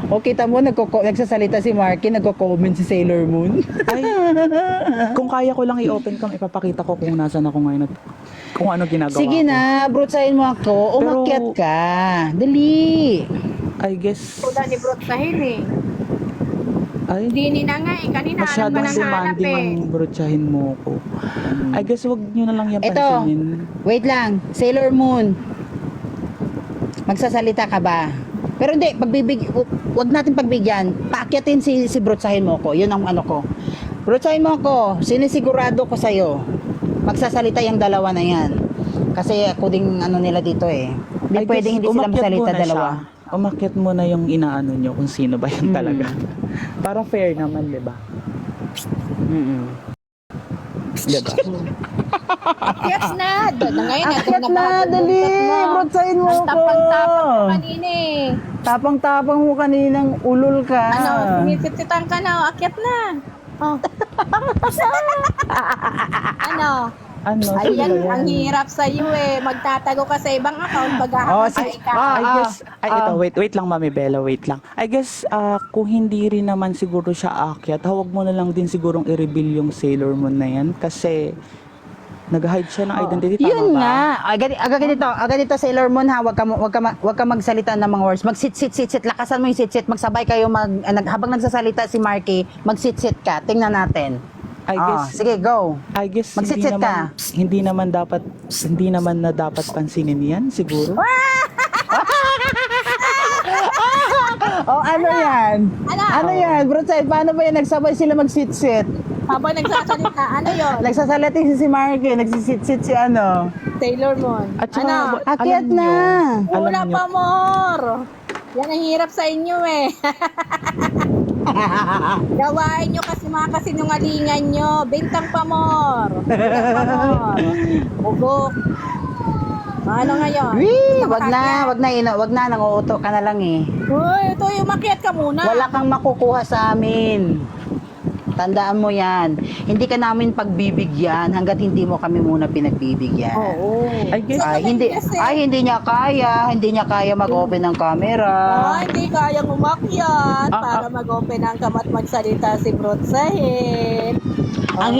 O kita mo, nagsasalita si Marky, nagko-comment si Sailor Moon. Ay, kung kaya ko lang i-open cam, ipapakita ko kung nasan ako ngayon at kung ano ginagawa Sige ko. na, brotsahin mo ako. Umakyat ka. Dali. I guess, Wala ni Brot Sahil eh. ay, Hindi na nga eh. Kanina alam masyadong mo nang hanap demanding eh. ang brotsahin mo ko. I guess wag nyo na lang yan Ito. pansinin. Wait lang. Sailor Moon. Magsasalita ka ba? Pero hindi, wag natin pagbigyan. Paakyatin si brotsahin mo ko. Yun ang ano ko. Brotsahin mo ko. Sinisigurado ko sa'yo. Magsasalita yung dalawa na yan. Kasi ako ding ano nila dito eh. Hindi I pwedeng guess hindi sila umakyat magsalita muna dalawa. siya. Umakyat mo na yung inaano nyo kung sino ba yan talaga. Para fair naman, di ba? Diba? Yes na. Ngayon, Akyat nandun na, ba? dali. Mo. Brotsahin mo Ang ko. tapang-tapang mo kanina eh. Tapang-tapang mo kaninang ulol ka. Ano, sinisitan ka na. Akyat na. Oh. Ano? Ano? Ayan, sino yan? ang hirap sa iyo eh. Magtatago ka sa ibang account, Oh, mag-hahamasay ka. I guess, wait lang Mami Bella, wait lang. I guess, kung hindi rin naman siguro siya aakyat, hawag mo na lang din sigurong i-reveal yung Sailor Moon na yan kasi nag-hide siya ng identity, tama Yun ba? nga. Agad dito Sailor Moon ha. Wag ka magsalita ng mga words. Mag-sit. Lakasan mo yung sit. Magsabay kayo habang nagsasalita si Marky, mag-sit ka. Tingnan natin. I guess, Sige, go. I guess Mag-sit-sit hindi naman na dapat pansinin yan siguro. Oh, ano yan? Ano? yan? Bro, paano ba yan? Nagsabay sila mag-sit. Habang nagsasalita, ano yun? Nagsasalita si Marky, nagsisit si ano. Sailor Moon. At saka, Ano? Akyat alam na. nyo, Wala alam nyo, pa, Mor. Yan ang hirap sa inyo eh. Gawain nyo kasi mga kasinungalingan nyo. Bintang pa, Mor. Bintang pa, Mor. Bugok. Ano ngayon? Wee, Gusto mo wag na, nanguuto ka na lang eh. Uy, ito yung makiat ka muna. Wala kang makukuha sa amin. Tandaan mo yan. Hindi ka namin pagbibigyan hanggat hindi mo kami muna pinagbibigyan. Oo. I guess, Hindi niya kaya mag-open ng camera. Hindi kayang umakyat para mag-open ang kamat magsalita si Brot Sahil. Ang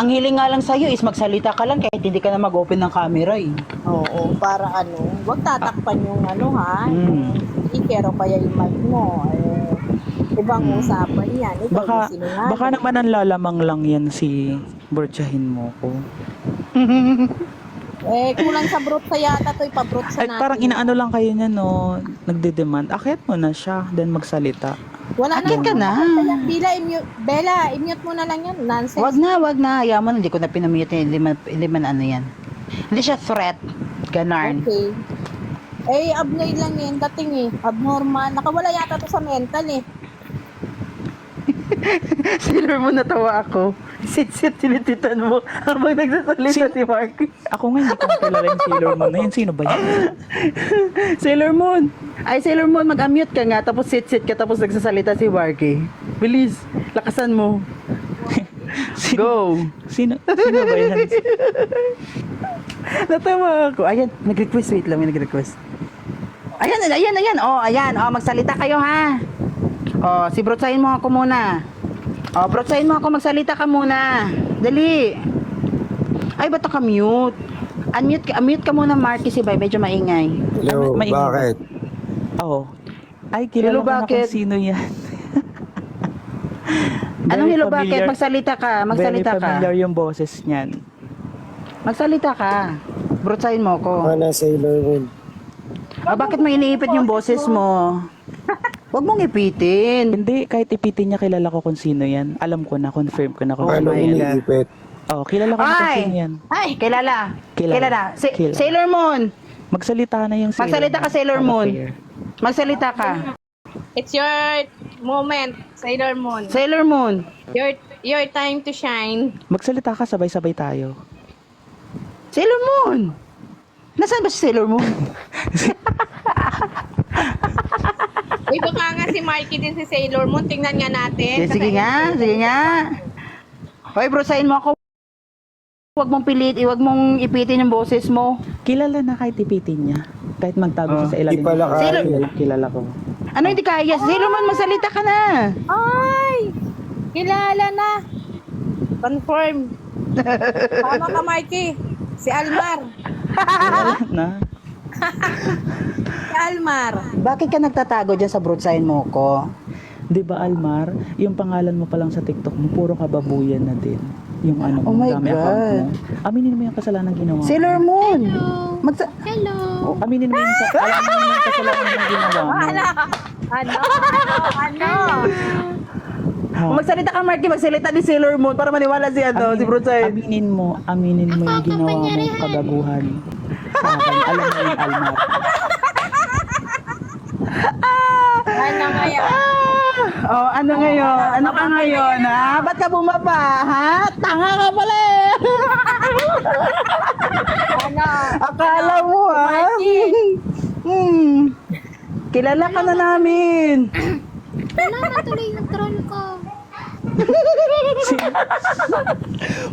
hiling nga lang sa'yo is magsalita ka lang kahit hindi ka na mag-open ng camera eh. Oo, para ano, wag tatakpan yung ano ha. Ikero kaya yung mic mo. Ibang usapan yan. Ikaw baka, yung sinungaling. baka naman ang lalamang lang yan si brotsahin mo ko. Kulang sa brot sa yata to, ipabrot sa Ay, natin. parang inaano lang kayo niya, no? Nagde-demand. Akyat mo na siya, then magsalita. Wala Akyat ka na. Bella, i-mute mo na lang yan. Nonsense. Wag na. Ayaw mo, hindi ko na pinamute. Hindi man ano yan. Hindi siya threat. Ganarn. Okay. Abnormal lang yan. Dating eh. Abnormal. Nakawala yata to sa mental eh. Sailor mo natawa ako. Sit, sinititan mo habang nagsasalita si Marky. Ako nga, hindi ko kilala yung Sailor Moon na yun. Sino ba yan? Sailor Moon, mag-unmute ka nga, tapos sit ka, tapos nagsasalita si Marky. Bilis, lakasan mo. Go. Sino ba yan? Natawa ako. Ayan, nag-request. Wait lang, may nag-request. Ayan. Oh, magsalita kayo ha. Oh, si brotsahin mo ako muna. Oh, brotsahin mo ako, magsalita ka muna. Dali. Ay, ba't naka-mute? Unmute ka muna, Marky, si Bay. Medyo maingay. Hello, bakit? Oo. Ay, kilala Hello, ko na bakit? kung sino yan. Anong Very hello, bakit? familiar- Magsalita ka. Very familiar yung boses niyan. Magsalita ka. Brotsahin mo ko. Ana Sailor Moon. Ah, bakit may iniipit yung boses mo? Huwag mong ipitin. Hindi, kahit ipitin niya, kilala ko kung sino yan. Alam ko na, confirm ko na kung Paano sino yan. iniipit? Oo, kilala ko na kung Ay! sino yan. Ay, kilala. Kilala. Sailor Moon. Magsalita na yung Magsalita ka, Sailor Moon. Fair. Magsalita ka. It's your moment, Sailor Moon. Sailor Moon. Your time to shine. Magsalita ka, sabay-sabay tayo. Sailor Moon. Nasaan ba si Sailor Moon? Uy, baka nga si Marky din si Sailor Moon. Tingnan nga natin. Sige nga. Hoy, brosahin mo ako. Huwag mong ipitin yung boses mo. Kilala na kahit ipitin niya. Kahit magtago siya sa ilalim Di pala ng kaya. kilala ko. Ano hindi kaya? Sailor Moon, magsalita ka na. Ay! Kilala na. Confirm. Tama ka, Marky. Si Almar. Na? Si Almar. Bakit ka nagtatago dyan sa broadside mo ko? Di ba, Almar? Yung pangalan mo pa lang sa TikTok mo, puro kababuyan na din. Yung ano Oh mo, my dami account God. mo. Aminin mo yung kasalanan ginawa mo. Sailor Moon! Oh, aminin mo yung, aminin mo yung kasalanan ng ginawa mo. Ano? Ano? Ha? Magsalita ka, Marky. Magsalita ni Sailor Moon para maniwala si si broadside. Aminin mo yung ginawa mong kagaguhan. Sa akin, alam mo yung Almar. Ano ngayon? Oh, ano ngayon? Ano ka ngayon, ha? Ba't ka bumaba, ha? Tanga ka pala eh. Ano? Akala mo, ha? Kilala ka na namin. Salamat tuloy ng troll ko.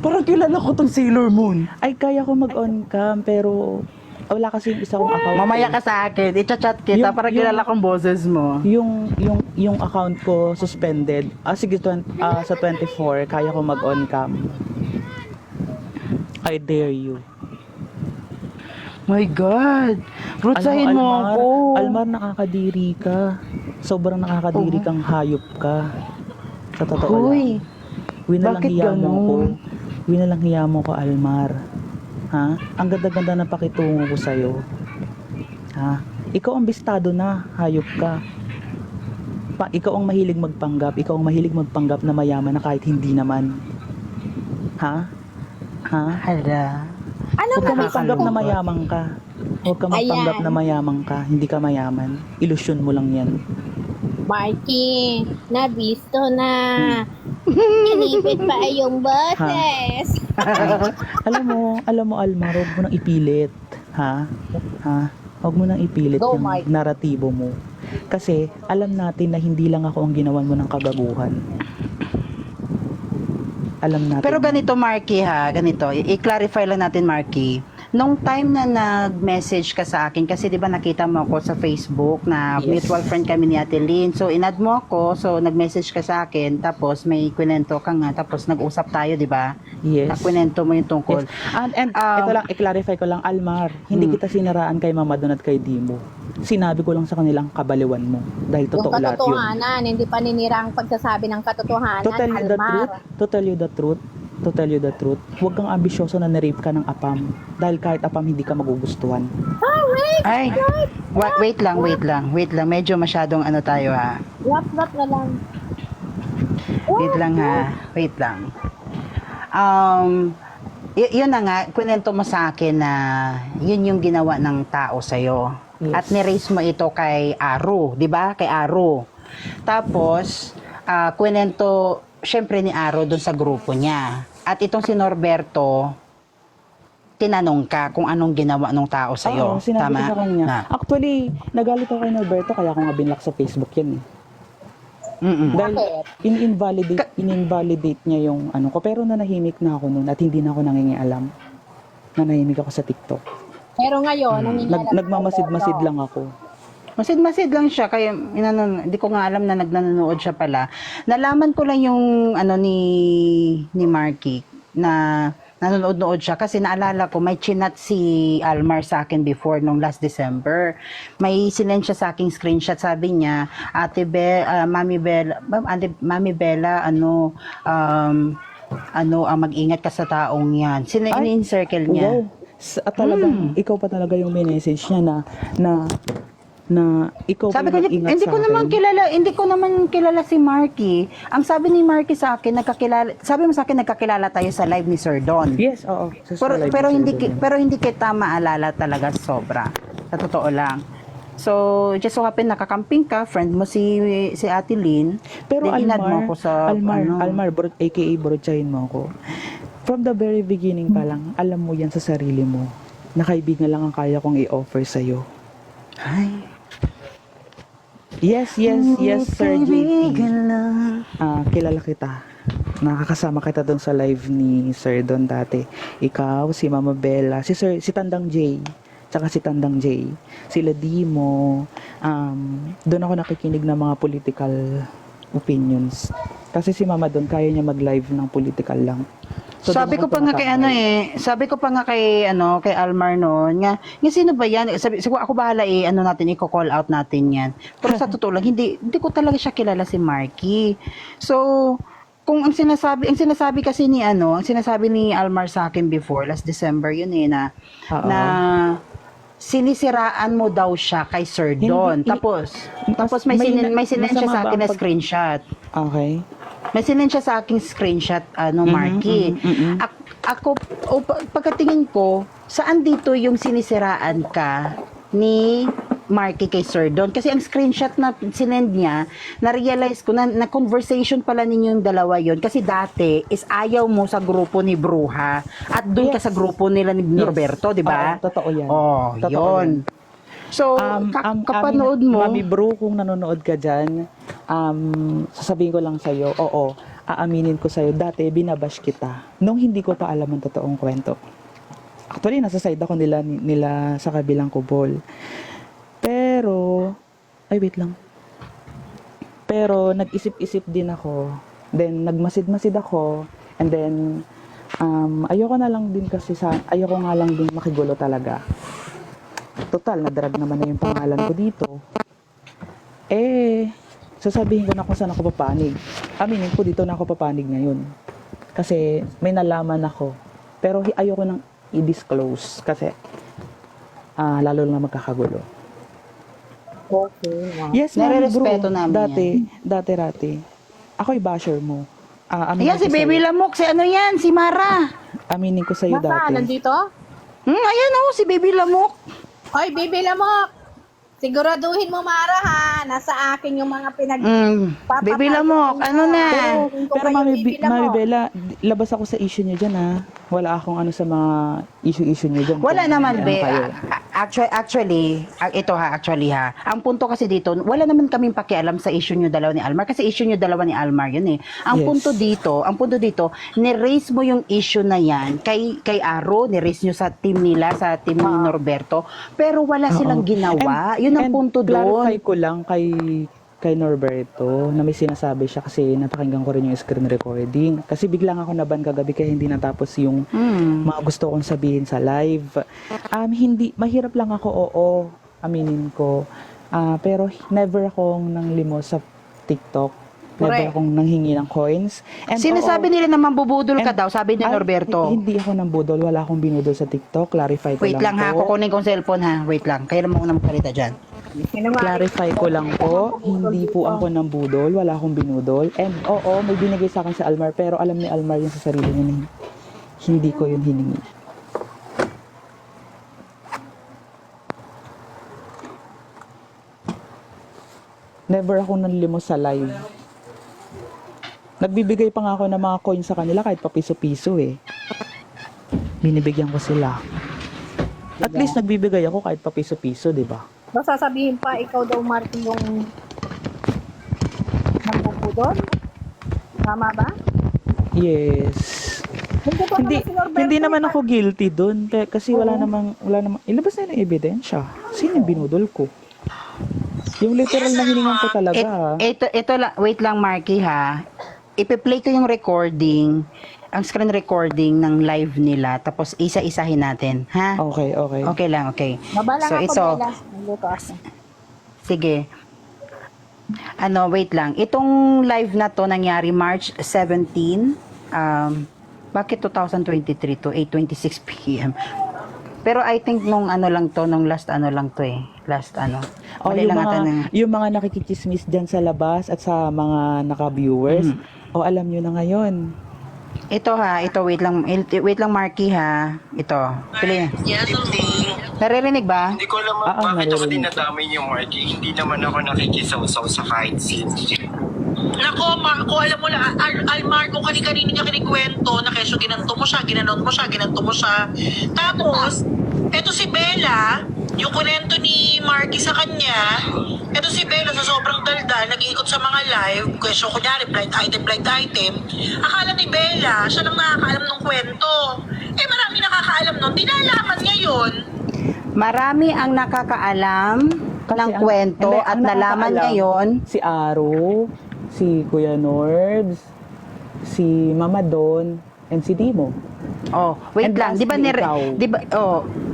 Parang kilala ko tong Sailor Moon. Ay, kaya ko mag-on cam, pero wala kasi yung isa kong account. Mamaya ka sa akin. I-chat kita para kilala kong boses mo. Yung account ko suspended. Sige, sa 24, kaya ko mag-on cam. I dare you. My God. Brutsahin mo Almar, ako. Almar, nakakadiri ka. Sobrang nakakadiri kang hayop ka. Sa totoo Hoy. lang. Winalang Bakit hiya mo ko. ganun? Winalang hiya mo ko, Almar. Ha? Ang ganda-ganda na pakitungo ko sa'yo. Ha? Ikaw ang bistado na, hayop ka. Ikaw ang mahilig magpanggap. Ikaw ang mahilig magpanggap na mayaman na kahit hindi naman. Ha? Ha? Hala. Ano Huwag ka nga? magpanggap na mayaman ka. Huwag ka magpanggap Ayan. na mayaman ka. Hindi ka mayaman. Ilusyon mo lang yan. Marky, nabisto na. Inipit pa yung boses. Alam mo, Almar, huwag mo nang ipilit. Ha? Ha? Huwag mo nang ipilit Go, yung Mike. naratibo mo. Kasi, alam natin na hindi lang ako ang ginawan mo ng kagaguhan. Alam natin. Pero ganito, Marky, ha? Ganito. I-clarify lang natin, Marky. Nung time na nag-message ka sa akin, kasi di ba nakita mo ako sa Facebook na Yes. mutual friend kami ni Ate Lynn. So, inad mo ako. So, nag-message ka sa akin. Tapos, may kwento ka nga. Tapos, nag-usap tayo, di ba? Yes. Nakwento mo yung tungkol. Yes. And ito lang, i-clarify ko lang, Almar, hindi kita sinaraan kay Mama Don at kay Dimo. Sinabi ko lang sa kanilang kabaliwan mo. Dahil Yung totoo lahat yun. katotohanan, hindi paninira ang pagsasabi ng katotohanan, To tell you the Almar. truth, to tell you the truth, to tell you the truth, huwag kang ambisyoso na na-rape ka ng apam. Dahil kahit apam, hindi ka magugustuhan. Ay, wait lang. Medyo masyadong ano tayo, ha? Lap na lang. Wait lang, ha? Wait lang. Yun na nga, kwento mo sa akin na yun yung ginawa ng tao sa'yo. Yes. At niraise mo ito kay Aro, di ba? Kay Aro. Tapos, kwento, syempre ni Aro doon sa grupo niya. At itong si Norberto, tinanong ka kung anong ginawa ng tao sa'yo. Oo, sinabi Tama? ko sa kanya. Na. Actually, nagalit ako kay Norberto, kaya ako nga binlock sa Facebook yan. Mm-mm. Dahil in-invalidate niya yung ano ko. Pero nanahimik na ako noon at hindi na ako nangingialam. Nanahimik ako sa TikTok. Pero ngayon, Nagmamasid-masid lang ako. Masid-masid lang siya, kaya hindi ko nga alam na nanonood siya pala. Nalaman ko lang yung ano ni Marky na nanonood siya kasi naalala ko may chinat si Almar sa akin before nung last December. May sinend siya sa aking screenshot, sabi niya, Mami Bella, mag-ingat ka sa taong yan. In-circle niya. Wow. Talagang, ikaw pa talaga yung message niya na ikaw Sabi ko, pa mag-ingat hindi sa ko naman akin. hindi ko naman kilala si Marky. Ang sabi ni Marky sa akin, sabi mo sa akin nagkakilala tayo sa live ni Sir Don. Yes, oo. Pero hindi kita maalala talaga sobra. Sa totoo lang. So, just so happen nakakamping ka, friend mo si Ate Lynn. Pero then inad Almar, mo ako sa Almar, aka Borotsahin mo ako. From the very beginning pa lang, alam mo yan sa sarili mo, na kaibigan lang ang kaya kong i-offer sa'yo. Ay. Yes, Sir JP. Kaibigan lang. Kilala kita. Nakakasama kita doon sa live ni Sir Don dati. Ikaw, si Mama Bella, si Tandang J, tsaka si Tandang J, sila Dimo, doon ako nakikinig ng mga political opinions. Kasi si Mama doon, kaya niya mag-live ng political lang. So, sabi ko doon pa ako nga kay ano tumatambay. sabi ko pa nga kay Almar noon, nga sino ba yan? Sabi, siguro ako bahala ano natin, i-call out natin yan. Pero sa totoo lang, hindi ko talaga siya kilala si Marky. So, kung ang sinasabi kasi ang sinasabi ni Almar sa akin before, last December yun na Oo. na sinisiraan mo daw siya kay Sir Don. Tapos may sinend siya masama sa ba akin na ang pag- screenshot. Okay. May sinend siya sa aking screenshot, Marky. Ako, pagkatingin ko, saan dito yung sinisiraan ka ni Marky kay Sir Don? Kasi ang screenshot na sinend niya, na-realize ko na conversation pala ninyong dalawa yon. Kasi dati, is ayaw mo sa grupo ni Bruha. At doon ka Yes. sa grupo nila ni Norberto, di ba? Oo, totoo yan. Oh, Totoo yun. yan. So, kapanood mo, Mami Bro, kung nanonood ka dyan, sasabihin ko lang sa'yo, oo, aaminin ko sa'yo, dati binabash kita, nung hindi ko pa alam ang totoong kwento. Actually, nasa side ako nila sa kabilang kubol. Pero, wait lang. Pero, nag-isip-isip din ako, then, nagmasid-masid ako, and then, ayoko nga lang din makigulo talaga. Total, nadrag naman na yung pangalan ko dito. Sasabihin ko na kung saan ako papanig. Aminin ko dito na ako papanig ngayon. Kasi may nalaman ako. Pero ayoko nang i-disclose kasi lalo lang magkakagulo. Okay. Wow. Yes, ma'am, Nare-respeto bro. namin Dati. Ako'y basher mo. ayan si Baby Lamok, si ano yan, si Mara. Aminin ko sa'yo Nasaan? dati. Nandito? Ayan si Baby Lamok. Oy, Bibi Lamok! Siguraduhin mo, Mara, ha? Nasa akin yung mga Baby Lamok, ano na? Pero Mami Bella, labas ako sa issue niyo dyan, ha? Wala akong ano sa mga issue niyo dyan. Wala Kung naman, ano be. kayo. Actually, ang punto kasi dito, wala naman kaming pakialam sa issue nyo dalawa ni Almar. Kasi issue nyo dalawa ni Almar yun eh. Ang Yes. punto dito, ni-raise mo yung issue na yan kay Aro, ni-raise nyo sa team nila, sa team ni Norberto. Pero wala silang Oo. ginawa. Yun ang And punto clarify doon. ko lang kay Norberto na may sinasabi siya kasi napakinggan ko rin yung screen recording. Kasi biglang ako naban kagabi kaya hindi natapos yung mga gusto kong sabihin sa live. Mahirap lang ako, oo, aminin ko. Pero never akong nanglimos sa TikTok. Never Correct. akong nanghingi ng coins. And Sinasabi nila na mambubudol ka And- daw, sabi ni Norberto. Hindi ako nang budol. Wala akong binudol sa TikTok. Clarify ko Wait lang ha, po. kukunin kong cellphone ha. Wait lang, kaya naman ako na magsalita dyan. Clarify ko lang po, hindi po ako ng budol, wala akong binudol. And oo, may binigay sa akin si Almar, pero alam ni Almar yun sa sarili niya, hindi ko yun hiningi. Never ako nanlimos sa live. Nagbibigay pa nga ako ng mga coins sa kanila kahit pa piso-piso eh. Binibigyan ko sila. At least nagbibigay ako kahit pa piso-piso, di ba? So, sasabihin pa, ikaw daw, Martin, yung nagpupudol? Tama ba? Yes. Hindi si Norberto, hindi naman ako guilty doon kasi wala namang ilabas na yung ebidensya. Sino yung binudol ko? Yung literal na hiningan ko talaga. Ito lang, wait lang Marky ha. Ipe-play ko yung recording, ang screen recording ng live nila, tapos isa-isahin natin, ha? Okay. Okay lang, okay. Mabala So, ako, ito, Bella. Nagluto ako. sige. Wait lang. Itong live na to nangyari March 17. Bakit 2023 to 8:26 p.m. Pero I think nung last lang to eh. Mali lang ata yung mga nakikichismis dyan sa labas at sa mga naka-viewers. Alam nyo na ngayon. Ito wait lang Marky ha. Ito. Pili. Naririnig ba? Hindi ko alam bakit ako dinadamay niyo, Marky. Hindi naman ako nakikisaw-saw sa kahit sino. Nako, Marco, alam mo na, Almar, kung kani-kanino niya kinikwento na keso ginanto mo siya, ginanon mo siya, ginanto mo siya. Tapos, eto si Bella, yung kunento ni Marky sa kanya, eto si Bella sa sobrang daldal, nag-iikot sa mga live, question kunyari, blind item, akala ni Bella, siya lang nakakaalam ng kwento. Marami nakakaalam nun, di nalaman niya yun. Marami ang nakakaalam ng ang- kwento hindi, at ang nalaman nakakaalam, ngayon. si Aro, si Kuya Norbs, si Mama Don, and si Dimo. Oh, wait And lang. Di ba lastly, ikaw. di ba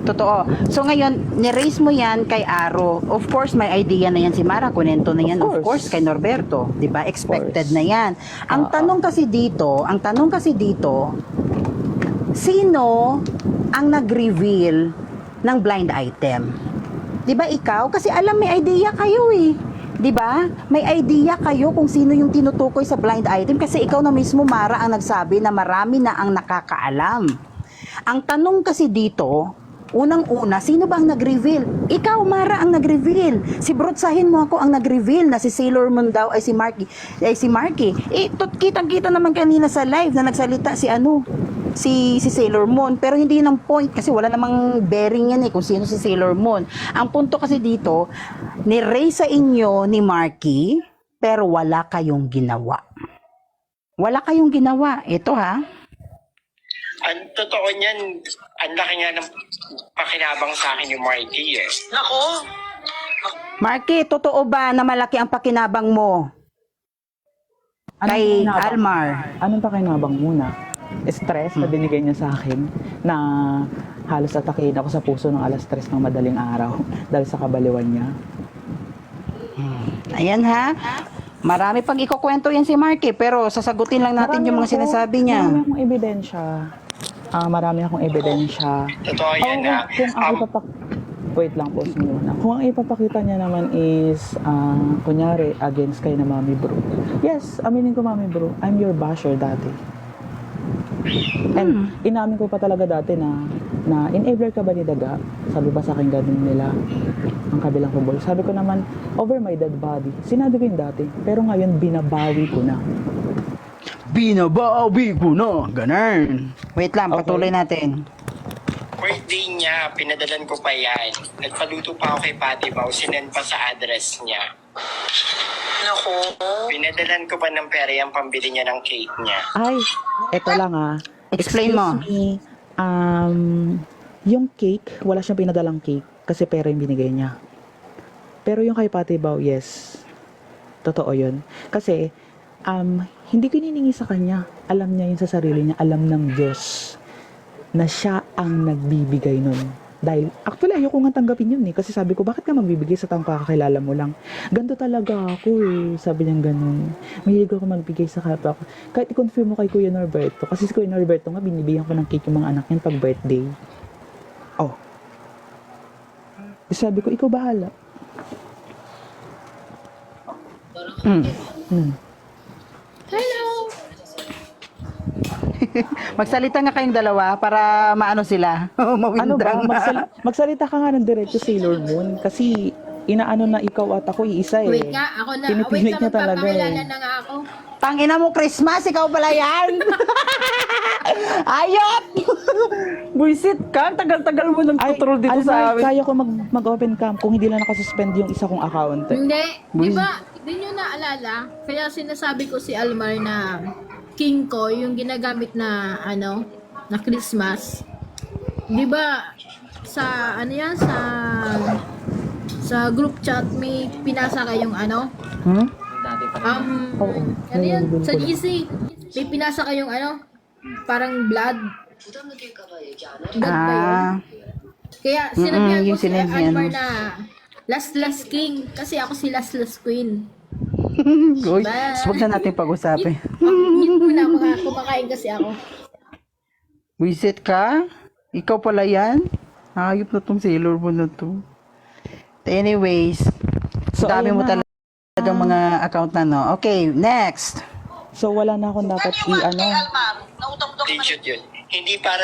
totoo. So ngayon, ni-raise mo 'yan kay Aro. Of course, may idea na 'yan si Mara, kunento na 'yan. Of course, kay Norberto, di ba? Expected course. na 'yan. Ang tanong kasi dito, sino ang nag-reveal ng blind item? Di ba ikaw? Kasi alam, may idea kayo eh. Di ba? May idea kayo kung sino yung tinutukoy sa blind item kasi ikaw na mismo, Mara, ang nagsabi na marami na ang nakakaalam. Ang tanong kasi dito, unang-una, sino ba ang nag-reveal? Ikaw, Mara, ang nag-reveal. Si Brotsahin mo ako ang nag-reveal na si Sailor Moon daw ay si Marky. Kitang-kita naman kanina sa live na nagsalita si Sailor Moon, pero hindi yun ang point kasi wala namang bearing yan kung sino si Sailor Moon. Ang punto kasi dito, ni-raise sa inyo ni Marky, pero wala kayong ginawa. Wala kayong ginawa. Ito ha. Ang totoo niyan, ang laki nga ng pakinabang sa akin yung Marky eh. Nako, Marky, totoo ba na malaki ang pakinabang mo kay pakinabang? Almar? Anong pakinabang muna? Stress na binigay niya sa akin na halos atakihin ako sa puso ng alas 3 ng madaling araw dahil sa kabaliwan niya. Ayan ha. Marami pang ikukwento yan si Marky, pero sasagutin lang natin yung mga sinasabi niya. Marami akong ebidensya. Marami akong ebidensya. Totoo yan na. Wait lang, pause muna. Kung ang ipapakita niya naman is, kunyari, against kay na Mami Bro. Yes, aminin ko Mami Bro, I'm your basher dati. And inamin ko pa talaga dati na enabler ka ba ni Daga? Sabi ba sa akin ganun nila ang kabilang kubol? Sabi ko naman, over my dead body. Sinabi ko yun dati, pero ngayon binabawi ko na. Binabawi ko na. Ganun. Wait lang, Okay. patuloy natin. Birthday niya, pinadalan ko pa yan. Nagpaluto pa ako kay Pati Bao, sinend pa sa address niya. nako. Pinadalan ko pa ng pera yung pambili niya ng cake niya. Ay, eto lang Explain mo. Excuse me, yung cake, wala siyang pinadalang cake kasi pera yung binigay niya. Pero yung kay Pati Bao, yes. Totoo yun. Kasi, hindi ko hinihingi sa kanya. Alam niya yun sa sarili niya. Alam ng Diyos na siya ang nagbibigay nun. Dahil, actually, ayoko nga tanggapin yun kasi sabi ko, bakit ka magbibigay sa taong kakakilala mo lang? Ganto talaga ako sabi niya ganun. Mahilig ako magbigay sa kapwa ko. Kahit i-confirm mo kay Kuya Norberto, kasi si Kuya Norberto nga, binibigyan ko ng cake yung mga anak niyan pag birthday. Oh. Sabi ko, ikaw bahala. Hello! Magsalita nga kayong dalawa para maano sila. Ano ba? Mawindang. Magsalita ka nga ng diretso Sailor Moon kasi inaano na ikaw at ako iisa eh. Wait nga, ako na. Pinipilit niya talaga magpapakilala eh. na nga ako. Tangina mo, Christmas, ikaw pala yan. Ayop! Buisit ka, tagal-tagal mo nang tutrol dito Almar, sa amin. kaya ko mag-open cam kung hindi lang nakasuspend yung isa kong account. Hindi. Di ba, di nyo naalala? Kaya sinasabi ko si Almar na king ko, yung ginagamit na, na Christmas. Di ba, sa, sa group chat, may pinasa kayong Hmm? Oo. yan? Nalilibol Sa ko lang. GC, may pinasa kayong parang blood. Blood ba yun? Ah, Kaya sinabihan ko yung si sinabihan Almar mo. na last king kasi ako si last queen. Uy, Bye. huwag na natin pag-usapin. Eat muna ako, kumakain kasi ako. Buisit ka? Ikaw pala yan? Ayop na tong Sailor Moon na to. Anyways, So, dami ayun mo na. talagang mga account na, no? Okay, next. So, wala na akong dapat Almar, nautang ko Digit yun. Hindi para,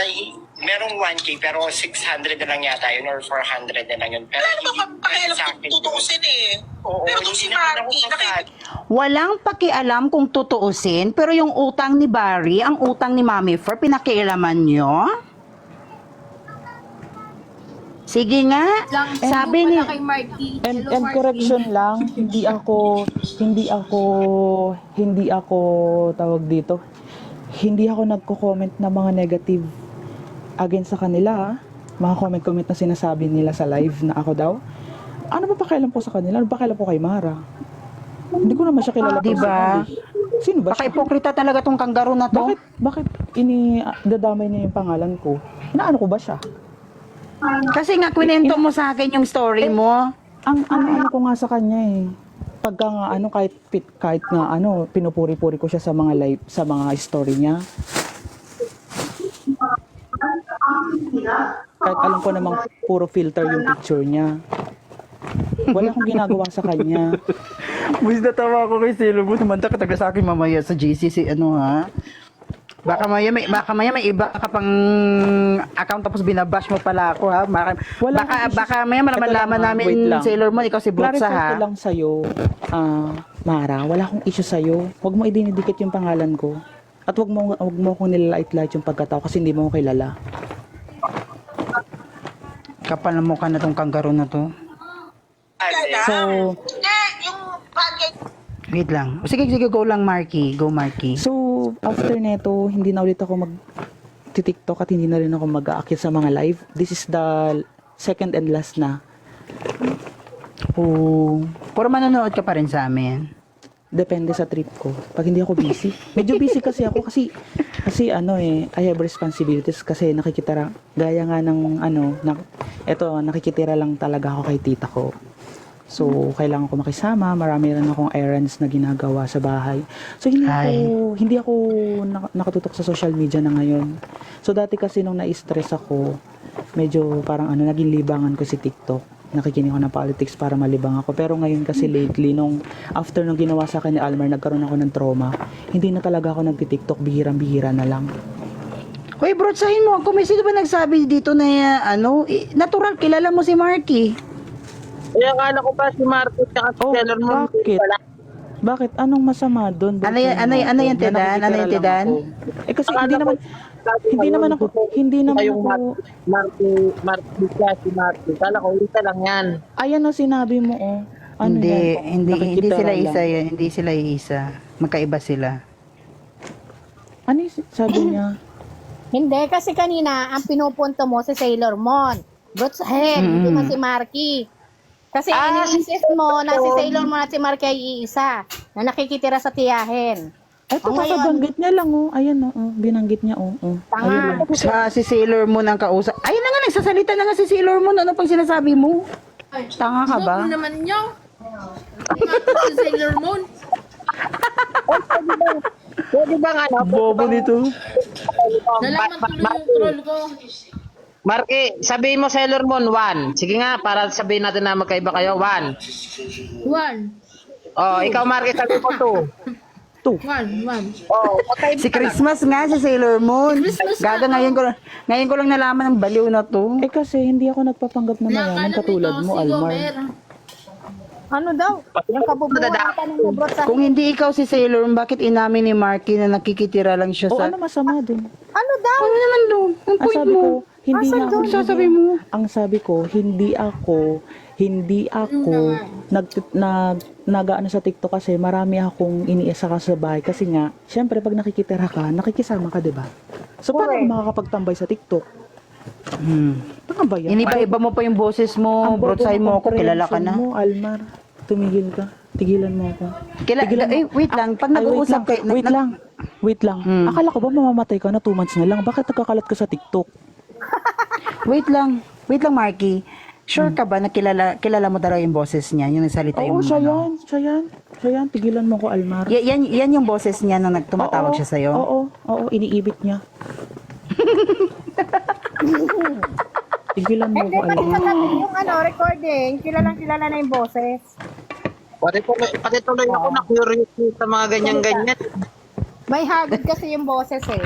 merong 1K pero 600 na lang yata yun or 400 na lang yun. Pero Ano ba hindi pakialam sa kung akin yun. tutuusin eh? Oo, Pero doon hindi si naman ako Marky, kasal. Walang pakialam kung tutuusin, pero yung utang ni Barry, ang utang ni Mami Fer, pinakialaman nyo? Sige nga, sabi ni... kay Marky. And, Hello, and Marky. correction lang, hindi ako tawag dito. Hindi ako nagko-comment ng mga negative against sa kanila. mga comment na sinasabi nila sa live na ako daw. Ano ba pakialam ko sa kanila? Ano ba pakialam ko kay Mara? Hindi ko naman siya kilala. Diba? personally. Sino ba siya? Baka-ipokrita talaga tong kangaroo na to. Bakit dadamay niya yung pangalan ko? Inaano ko ba siya? Kasi nga, kwento mo sa akin yung story mo. Ang ano ko nga sa kanya eh. Pagka nga kahit nga pinupuri-puri ko siya sa mga live, sa mga story niya. Kahit alam ko namang puro filter yung picture niya. Wala akong ginagawa sa kanya. Buwis na tawa ako kay Sailor Moon. Tumanda ka taga sa akin mamaya sa GCC. Ano ha? Baka maya may iba ka pang account tapos binabash mo pala ako ha. Baka maya malaman namin wait lang. Sailor Moon, ikaw si Brotsa Clarify ha. ko lang sa'yo, Mara, wala akong issue sa'yo. Huwag mo idinidikit yung pangalan ko. At huwag mo akong nilalait-lait yung pagkatao kasi hindi mo ako kilala. Kapal na mukha na tong kangaroo na to. So, yung bagay Wait lang. Sige, go lang Marky. Go Marky. So, after neto, hindi na ulit ako mag-TikTok at hindi na rin ako mag-aakyat sa mga live. This is the second and last na. Oh, pero manonood ka pa rin sa amin. Depende sa trip ko. Pag hindi ako busy. Medyo busy kasi ako kasi I have responsibilities kasi nakikitira. Gaya nga ng nakikitira lang talaga ako kay tita ko. So, kailangan ko makisama. Marami rin akong errands na ginagawa sa bahay. So, hindi ako nakatutok sa social media na ngayon. So, dati kasi nung na-stress ako, medyo parang naging libangan ko si TikTok. Nakikinig ako ng politics para malibang ako. Pero ngayon kasi lately, after nung ginawa sa akin ni Almar, nagkaroon ako ng trauma. Hindi na talaga ako nagti-TikTok, bihirang-bihira na lang. Hoy, bro, sahin mo. Kung may sino ba nagsabi dito na, natural, kilala mo si Marky. Kaya akala ko pa si Marco at si Sailor Moon. Bakit? Anong masama doon? Ano yan, Tedan? Ano yan, Tedan? Kasi hindi naman ako. Marco si Marco. Kala ko isa lang yan. Ayan na sinabi mo, oh. Ano Hindi Nakikitira sila lang. isa yan. Hindi sila isa. Magkaiba sila. Ano yung sabi niya? Hindi, kasi kanina, ang pinupunto mo si Sailor Moon. Brot's head, hindi man si Marky. Kasi iniisip mo na si Sailor Moon at si Marky ay iisa na nakikitira sa tiyahin. Eto, kasabanggit niya lang, oh. Ayan, oh. Binanggit niya, oh. Tanga. Si Sailor Moon ang kausap. Ayun na nga, nagsasalita na nga si Sailor Moon. Ano pang sinasabi mo? Tanga ka ba? Ano naman nyo? Si Sailor Moon. Pwede ba nga Bobo nito. Nalaman ko na yung troll ko. Marky, sabihin mo Sailor Moon 1. Sige nga, para sabihin natin na magkaiba kayo. 1. One. Oh, ikaw Marky, sabi mo 2. One. Oh, magkaiba Si Christmas nga, si Sailor Moon. Gaga, ngayon ko lang nalaman ng baliw na to. Kasi hindi ako nagpapanggap na mayaman katulad mo, Almar. Ano daw? Yung kabubuhan ka ng Brot's head. Kung hindi ikaw si Sailor Moon, bakit inamin ni Marky na nakikitira lang siya O sa... ano masama dun? Ano daw? Ano naman doon? Ang Ang point sabi mo. ko, hindi nga ako, Sasabi mo. ang sabi ko, hindi ako nag-ano sa TikTok kasi marami akong iniisa ka sa bahay kasi nga, syempre pag nakikitira ka, nakikisama ka, 'di ba? So paano ka makakapagtambay sa TikTok? Tanga ba yan? Iniba-iba mo pa yung boses mo. Ang bobo Broadside mo ng ako, kilala ka comprehension na. mo, Almar. Tumigil ka. Tigilan mo ako. Wait lang. Pag nag-uusap kayo... Wait lang. Akala ko ba mamamatay ka na 2 months na lang? Bakit nagkakalat ka sa TikTok? Wait lang, Marky. Sure ka ba na kilala mo talaga yung boses niya? Yung nagsalita Oo, yung... siya yan. Tigilan mo ko, Almar. Yan yung boses niya na tumatawag siya sa'yo? Oo, iniibit niya. Tigilan mo ko, Almar. Yung recording, kilala na yung boses. Pati tuloy ako na curious sa mga ganyan-ganyan. May hagod kasi yung boses eh.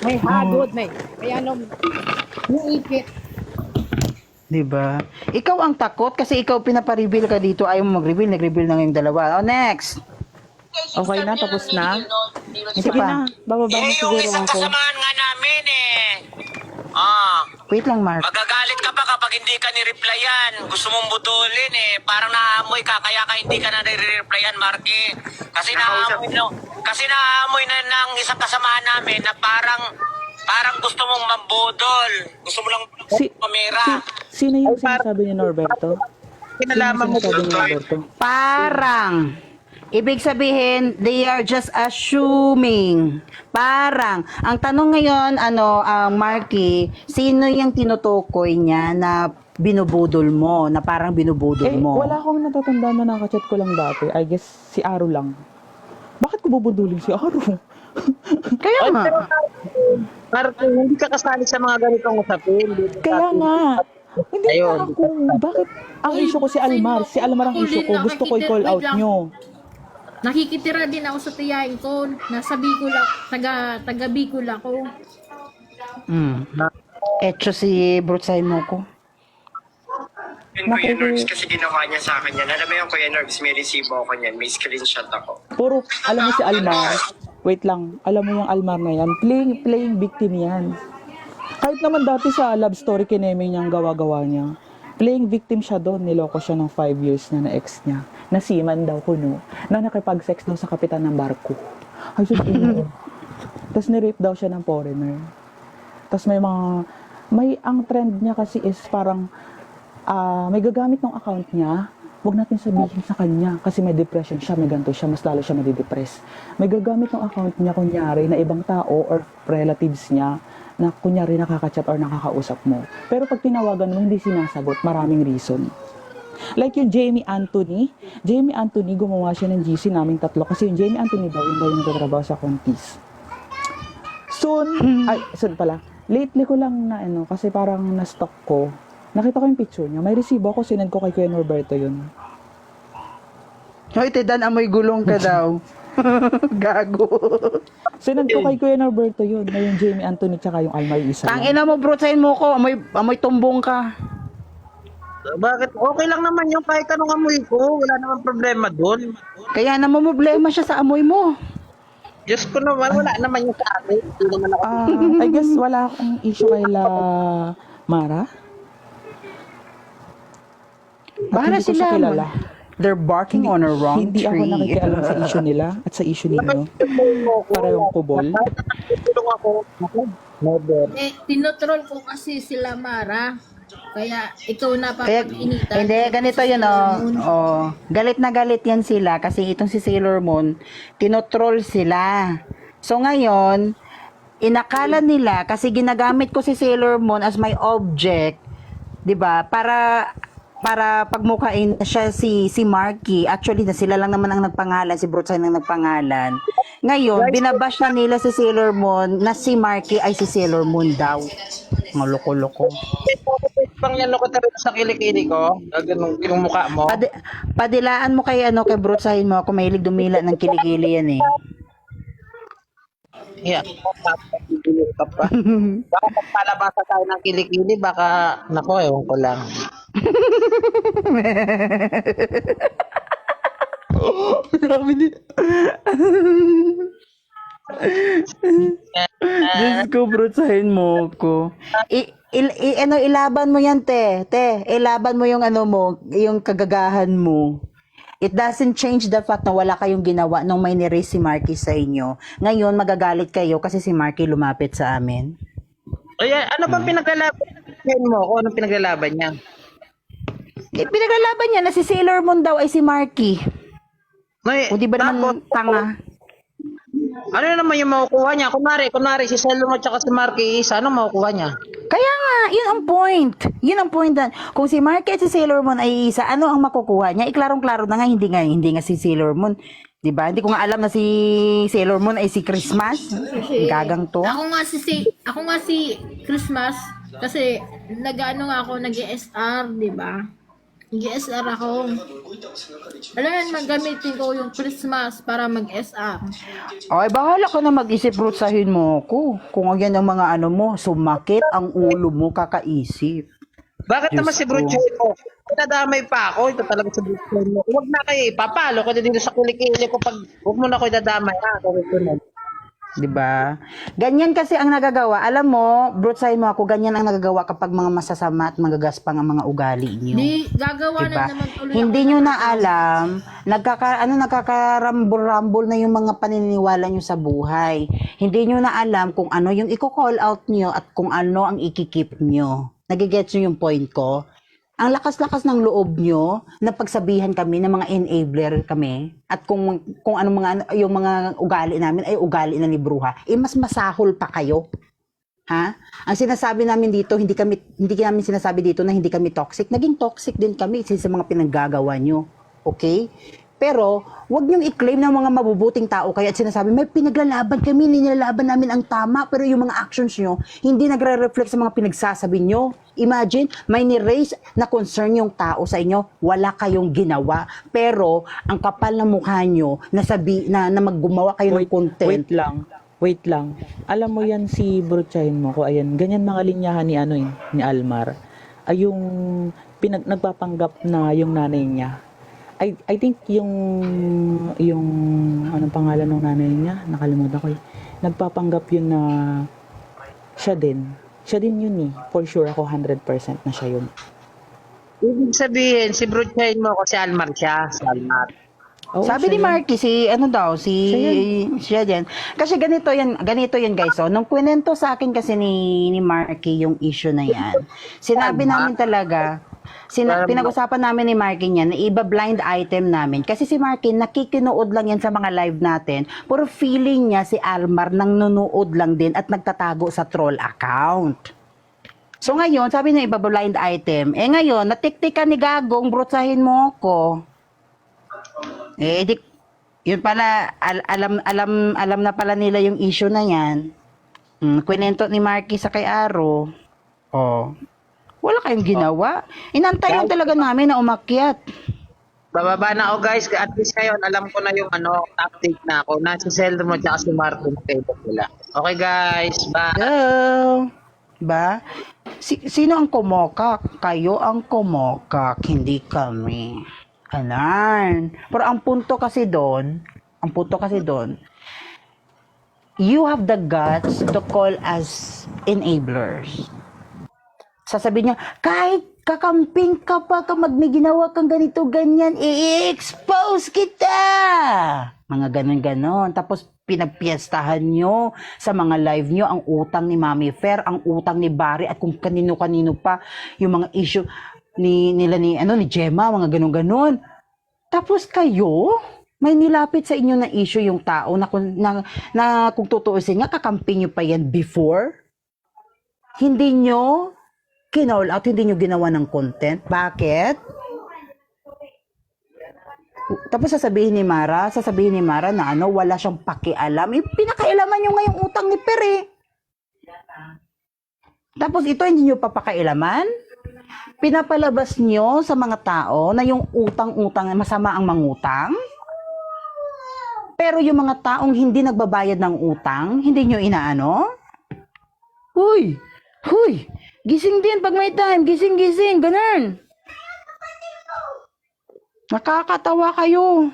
May hagod, may yung ipit. Diba? Ikaw ang takot kasi ikaw pinapa-reveal ka dito. Ayaw mo mag-reveal, nag-reveal na ngayong dalawa. Oh, next! Okay na, tapos na? Isa Sige pa. na, bababa mo yung siguro isang ako. kasamahan nga namin Wait lang, Mark. magagalit ka pa kapag hindi ka ni-replyan. Gusto mong butulin Parang naamoy ka, kaya ka hindi ka na nire-replyan, Marky. Kasi naamoy na ng isang kasamahan namin na parang Parang gusto mong mambodol. Gusto mo lang pamera. Sino yung sinasabi ni Norberto? Kinalaman mo Sinasabi ni Norberto? Parang. Ibig sabihin, they are just assuming. Parang. Ang tanong ngayon, Marky, sino yung tinutukoy niya na binubudol mo, na parang binubudol mo? Wala akong natatandaan na nakachat ko lang dati. I guess si Aro lang. Bakit ko bubudulin si Aro? Kaya nga. Marky, hindi ka kasali sa mga ganitong usapin. Kaya nga. Hindi Ayun. na ako. Bakit? Ang issue ko si Almar. Si Almar ang issue ko. Gusto ko i-call out nyo. Nakikitira din ako sa tiyahin ko. Nasa Bicol ako, taga Bicol ako. Eto si Brutsay mo ko. Yung Kuya Nerds kasi ginawa niya sa akin yan. Alam mo yung Kuya Nerds, may resibo ako niyan. May screenshot ako. Puro, alam mo si Almar. Wait lang. Alam mo yung Almar na yan. Playing victim yan. Kahit naman dati sa love story kineme niyang gawa-gawa niya. Playing victim siya doon. Niloko siya ng 5 years na ex niya. Na seaman daw kuno. Na nakipag-sex daw sa kapitan ng barko. Ay, sus, Tapos nirape daw siya ng foreigner. Tapos ang trend niya kasi is parang may gagamit ng account niya. Huwag natin sabihin sa kanya kasi may depression siya, may ganito siya, mas lalo siya madidepress. May gagamit ng account niya kunyari na ibang tao or relatives niya na kunyari nakaka-chat or nakakausap mo. Pero pag tinawagan mo, hindi sinasagot, maraming reason. Like yung Jamie Anthony gumawa siya ng GC naming tatlo kasi yung Jamie Anthony daw, yung nagtatrabaho sa Contis. Soon pala. Lately ko lang na kasi parang na-stalk ko. Nakita ko yung picture niya. May resibo ako, sinend ko kay Kuya Norberto yun. Hoy, Tedan, amoy gulong ka daw. Gago. Sinend ko kay Kuya Norberto yun, na yung Jamie Anthony tsaka yung Almar Isa. Tangina mo, Brutsay mo ko. Amoy tumbong ka. Bakit? Okay lang naman yung kahit anong amoy ko. Wala naman problema doon. Kaya namumblema siya sa amoy mo. Diyos ko naman, wala naman yung sa akin. Hindi naman ako. I guess wala akong issue kay Mara. Bahala Hindi ko siya sila. kilala. They're barking on a wrong Hindi ako tree. nakikialam sa issue nila at sa issue ninyo. Parehong kubol. Tulong ako. Never. Tinotroll ko kasi sila Mara. Kaya ikaw na Kaya, papag-initan. hindi, ganito yun, galit na galit yan sila kasi itong si Sailor Moon, tinotroll sila. So ngayon, inakala nila, kasi ginagamit ko si Sailor Moon as my object, di ba, para pagmukain siya si Marky. Actually, na sila lang naman ang nagpangalan, si Brutsay ang nagpangalan. Ngayon, binabash na nila si Sailor Moon na si Marky ay si Sailor Moon daw. Mga loko-loko. Pang yan ko talaga sa kilikili ko. Ganun, yung mukha mo. Padilaan mo kay Brutsay mo, kung mahilig dumila ng kiligili yan eh. Yeah. Baka pag palabasa tayo ng kilikili, baka, nako, ewan ko lang. Grabe din. Diyos ko, brutsahin mo ko. Ilaban mo yan, te. Ilaban mo yung yung kagagahan mo. It doesn't change the fact na wala kayong ginawa nung may nirace si Marky sa inyo. Ngayon, magagalit kayo kasi si Marky lumapit sa amin. Ay, ano bang pinaglalaban mo? Kung anong pinaglalaban niya? Pinaglalaban niya na si Sailor Moon daw ay si Marky. O di ba naman tanga? Ano naman yung makukuha niya? Kunwari, si Sailor Moon at si Marky isa, ano makukuha niya? Kaya nga, yun ang point. Yun ang point. Kung si Marky at si Sailor Moon ay isa, ano ang makukuha niya? Iklarong-klaro na nga, hindi nga si Sailor Moon. Diba? Hindi ko nga alam na si Sailor Moon ay si Christmas. Gagang to. Ako nga si Christmas kasi nag-SR, di ba? Nag-SR ako. Alam mo, gamitin ko yung Christmas para mag-SR. Ay, bahala ka na mag-isip, brutsahin mo ko. Kung yan ang mga mo, sumakit ang ulo mo, kakaisip. Bakit Diyos naman si ko. Bruchay mo? Nadamay pa ako. Ito talaga si Bruchay mo. Huwag na kayo. Papalo ko na dito sa kulikili ko. Huwag mo na ko idadamay. 'Di ba? Ganyan kasi ang nagagawa. Alam mo, brotsahin mo ako, ganyan ang nagagawa kapag mga masasama at magagaspang ang mga ugali niyo. Di, gagawa Diba? na naman ulit Hindi ako nyo ng na account. alam, nagkakarambol-rambol na yung mga paniniwala nyo sa buhay. Hindi nyo na alam kung ano yung i-call out nyo at kung ano ang ikikip nyo. Nagigets nyo yung point ko? Ang lakas-lakas ng loob nyo na pagsabihan kami ng mga enabler kami at kung ano yung mga ugali namin ay ugali na ni Bruha, mas masahol pa kayo. Ha? Ang sinasabi namin dito, hindi namin sinasabi dito na hindi kami toxic. Naging toxic din kami sa mga pinaggagawa nyo. Okay? Pero, wag niyong i-claim ng mga mabubuting tao kayo at sinasabi, may pinaglalaban kami, nilalaban namin ang tama, pero yung mga actions nyo, hindi nagre-reflect sa mga pinagsasabi nyo. Imagine, may ni-raise na concern yung tao sa inyo, wala kayong ginawa, pero ang kapal ng mukha nyo, na maggumawa kayo ng content. Wait lang. Alam mo yan si brotsahin mo ko, ayan, ganyan mga linyahan ni Almar. Ay yung nagpapanggap na yung nanay niya. I think yung anong pangalan ng nanay niya, nakalimutan ko eh. Nagpapanggap yun na siya din yun eh. For sure ako 100% na siya yun. Ibig sabihin, si brotsahin mo ko si Almar siya. Si Almar. Oo, Sabi siya ni yun. Marky, siya din. Kasi ganito yan guys. So, nung kwento sa akin kasi ni Marky yung issue na yan, sinabi namin talaga, pinag-usapan namin ni Marky niyan na iba-blind item namin. Kasi si Marky, nakikinood lang yan sa mga live natin. Puro feeling niya si Almar nang nunood lang din at nagtatago sa troll account. So ngayon, sabi niya iba-blind item. Ngayon, natiktikan ni Gagong, brotsahin mo ko. Yun pala, alam na pala nila yung issue na yan. Kwento ni Marky sa kay Aro. Wala kayong ginawa. Inantayan talaga namin na umakyat. Bababa na ako guys. At least ngayon, alam ko na yung update na ako. Nasa Zelda mo tsaka si Martin kayo nila. Okay guys, bye. Hello. Ba? Sino ang kumokak? Kayo ang kumokak, hindi kami. Anan. Pero ang punto kasi doon, you have the guts to call us enablers. Sasabihin niya, kahit kakamping ka pa, may ginawa kang ganito, ganyan, i-expose kita! Mga ganon-ganon. Tapos, pinagpiestahan nyo sa mga live nyo ang utang ni Mami Fer, ang utang ni Barry, at kung kanino-kanino pa, yung mga issue ni Gemma, mga ganon-ganon. Tapos kayo, may nilapit sa inyo na issue yung tao na kung tutuusin nga, kakamping nyo pa yan before. Hindi nyo kinall out, hindi nyo ginawa ng content. Bakit? Tapos sasabihin ni Mara na wala siyang pakialam. Pinakailaman nyo nga yung utang ni Pere. Tapos ito hindi nyo papakailaman. Pinapalabas nyo sa mga tao na yung utang-utang, masama ang mangutang. Pero yung mga taong hindi nagbabayad ng utang, hindi nyo inaano. Huy! Gising din pag may time. Gising. Ganun. Nakakatawa kayo.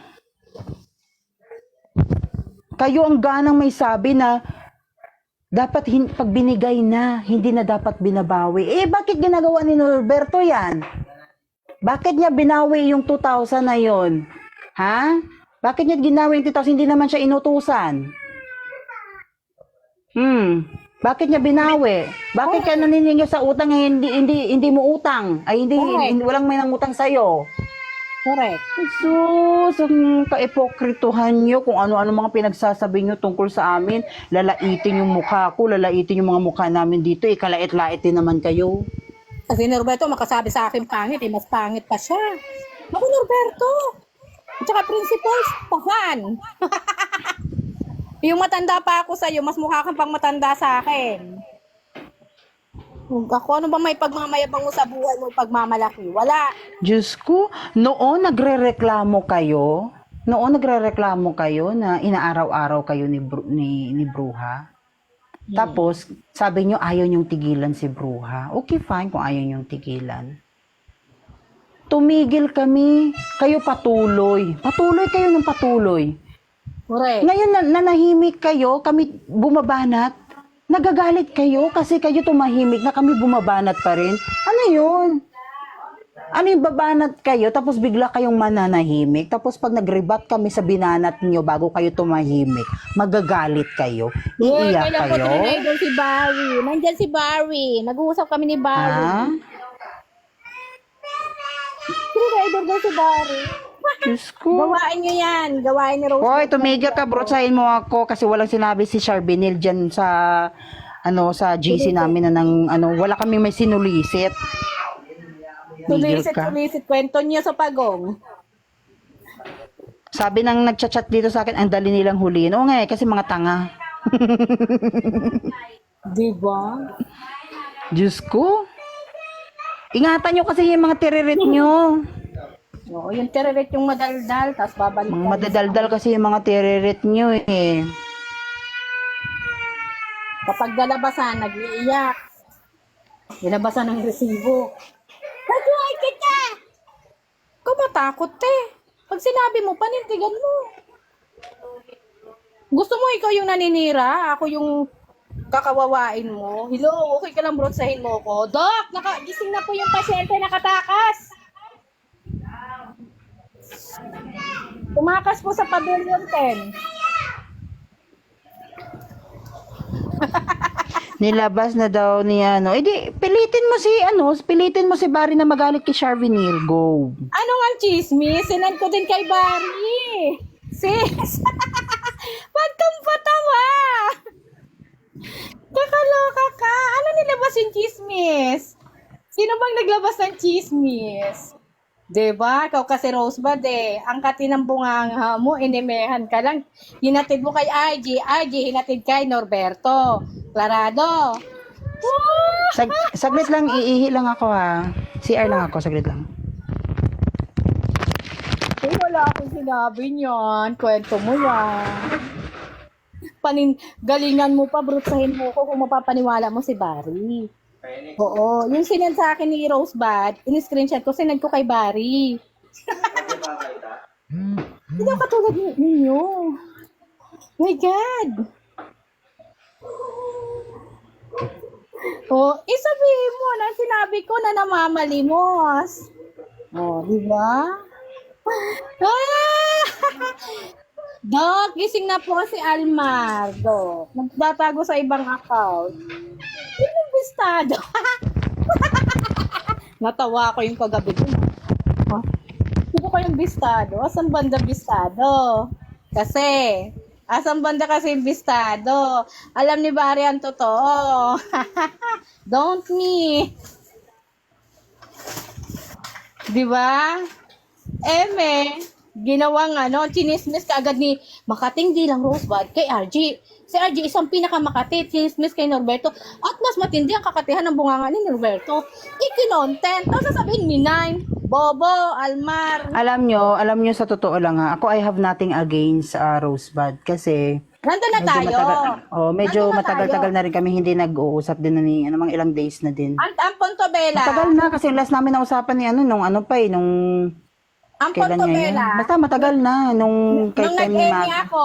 Kayo ang ganang may sabi na dapat pag binigay na, hindi na dapat binabawi. Bakit ginagawa ni Norberto yan? Bakit niya binawi yung 2,000 na yon? Ha? Bakit niya ginawi yung 2,000? Hindi naman siya inutusan. Bakit niya binawi? Bakit ka naniningil sa utang hindi mo utang? Hindi walang may nangutang sa iyo. Correct. Sus, ang kaipokrituhan nyo kung ano-ano mga pinagsasabi nyo tungkol sa amin. Lalaitin yung mukha ko, lalaitin yung mga mukha namin dito. Kalait-lait din naman kayo. Kasi Norberto, makasabi sa akin pangit, mas pangit pa siya. Ako, Norberto. At saka principal, pahan. Yung matanda pa ako sa'yo, mas mukha kang pang matanda sa akin. Ako, ano ba may pagmamayabang mo sa buhay mo, pagmamalaki? Wala. Diyos ko, noon nagre-reklamo kayo na inaaraw-araw kayo ni Bruha. Tapos, sabi nyo ayaw nyong tigilan si Bruha. Okay, fine kung ayaw nyong tigilan. Tumigil kami. Kayo patuloy. Patuloy kayo ng patuloy. Correct. Ngayon nanahimik kayo, kami bumabanat. Nagagalit kayo kasi kayo tumahimik na kami bumabanat pa rin. Ano yun? Ano yung babanat kayo tapos bigla kayong mananahimik? Tapos pag nag-rebat kami sa binanat nyo bago kayo tumahimik, magagalit kayo? Iiyak Kailan ko kayo? tinidol si Barry. Nandyan si Barry. Nag-uusap kami ni Barry. Ha? Tinidol daw si Barry. Diyos ko. Gawain nyo yan. Gawain ni Rose. Hoy, tumigil ka, brotsahin mo ako kasi walang sinabi si Charbinil dyan sa sa GC namin na wala kaming may sinulisit. Tigil ka. Tulisit. Kwento niyo sa pagong. Sabi nang nagchat-chat dito sa akin, ang dali nilang huliin. Oo nga kasi mga tanga. Diba? Diyos ko. Ingatan nyo kasi yung mga tiririt nyo. Oo, yung tereret yung madaldal, tapos babalik. Mga madadaldal kasi yung mga tiririt nyo eh. Kapag dalabasan, nag-iiyak. Dalabasan ng resibo. Naguhay kita! Kumatakot eh. Pag sinabi mo, panindigan mo. Gusto mo ikaw yung naninira, ako yung kakawawain mo. Hello, okay ka lang brotsahin mo ko. Doc, gising na po yung pasyente nakatakas. Tumakas po sa pavilion 10. Nilabas na daw ni pilitin mo si Barry na magalit kay Charvinil. Go. Ano nga chismis? Sinend ko din kay Barry. Sis! Ba't kang patawa? Kakaloka ka. Ano nilabas yung chismis? Sino bang naglabas ng chismis? Diba? Ikaw kasi Rosebud eh. Ang katinambunganga mo, inimehan ka lang. Hinatid mo kay RG. RG, hinatid kay Norberto. Clarado. Saglit lang, iihi lang ako ha. CR lang ako, saglit lang. Eh, wala akong sinabi niyan. Kwento mo yan. Galingan mo pa, brutsahin mo ko kung mapapaniwala mo si Barry. Oo. Yung sinend sa akin ni Rosebud, in-screenshot ko, sinend ko kay Barry. Hindi ako katulad ninyo. My God. Oh, isabihin mo na sinabi ko na namamalimos. Oh, di ba? Ah! Doc, gising na po si Almar. Doc, nagtatago sa ibang account. Yung bistado. Natawa ko yung kagabi ko. Huh? Sino ko yung bistado? Asan banda bistado? Kasi, asan banda kasi yung bistado? Alam ni Barry ang totoo. Don't me. Diba? Eme, ginawang chinismis kaagad ni Makating di lang Rosebud kay RG. Si RG isang pinakamakati, chinismis kay Norberto. At mas matindi ang kakatihan ng bunganga ni Norberto. Ikinontent. Tapos sasabihin ni Nine, Bobo, Almar. Alam nyo sa totoo lang ha, ako I have nothing against Rosebud kasi Nandun na tayo. medyo Nandun na matagal-tagal tayo. na rin kami hindi nag-uusap din na ni mga ilang days na din. Ang Pontobela. Matagal na kasi last namin nausapan ni nung Ang kailan niya yun? Pontobela. Basta matagal na nung kay Nung Ken ni nag-emi Mag. ako,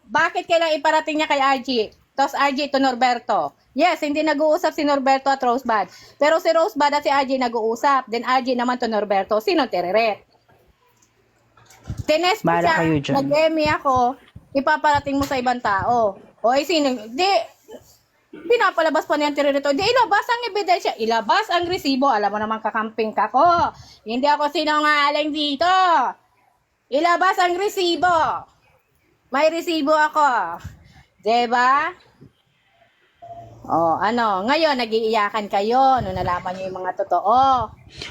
bakit kailang iparating niya kay RG? Tapos RG to Norberto. Yes, hindi nag-uusap si Norberto at Rosebud. Pero si Rosebud at si RG nag-uusap. Then RG naman to Norberto. Sino tereret? Tines ko Bahala siya, kayo dyan. nag-emi ako, ipaparating mo sa ibang tao. O sino? Pinapalabas pa niyan tirito. Di ilabas ang ebidensya. Ilabas ang resibo. Alam mo naman kakamping ka ko. Hindi ako sinungaling dito. Ilabas ang resibo. May resibo ako. Diba? Ngayon nag-iiyakan kayo nung nalaman niyo yung mga totoo.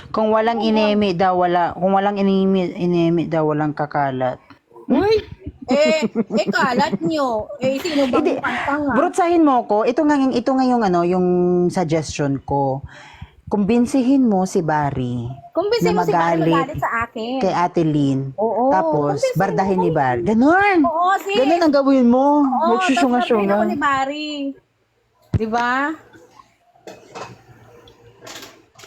Kung walang inemi daw, walang kakalat. Uy! Kalat nyo. Sino bang pantanga? Brutsahin mo ko, ito nga yung suggestion ko. Kumbinsihin mo si Barry. Kumbinsin na mo si Barry magalit magalit sa akin. kay Ate Lynn. Oo. Tapos, Kumbinsihin bardahin mo. ni Barry. Ganon! Oo, sis. Ganon ang gawin mo. Oo, tapos sabihin Magsusunga-sunga. ako ni Barry. Diba?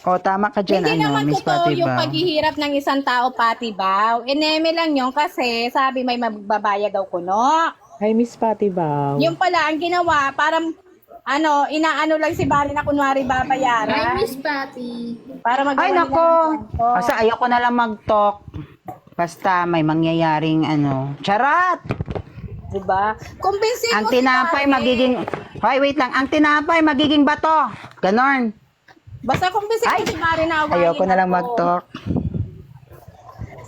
O, tama ka dyan, Hindi naman Miss totoo Pati yung ba? paghihirap ng isang tao, Pati Bao. Ineme lang yun kasi sabi may magbabayad daw kuno. Hi, Miss Patty Bao. Yung pala, ang ginawa, parang inaano lang si Bari na kunwari Hi, babayaran. Miss Patty. Para magawa Ay, nila nako. ng kwento. Kasi ayoko na lang mag-talk. Basta may mangyayaring Charat! Diba? Kumbinsin Ang mo si tinapay Bari. magiging... Hoy, wait lang. Ang tinapay magiging bato. Ganon. Basta kumbinsin mo Ay, si Bari na awayin ayoko na lang ako. mag-talk.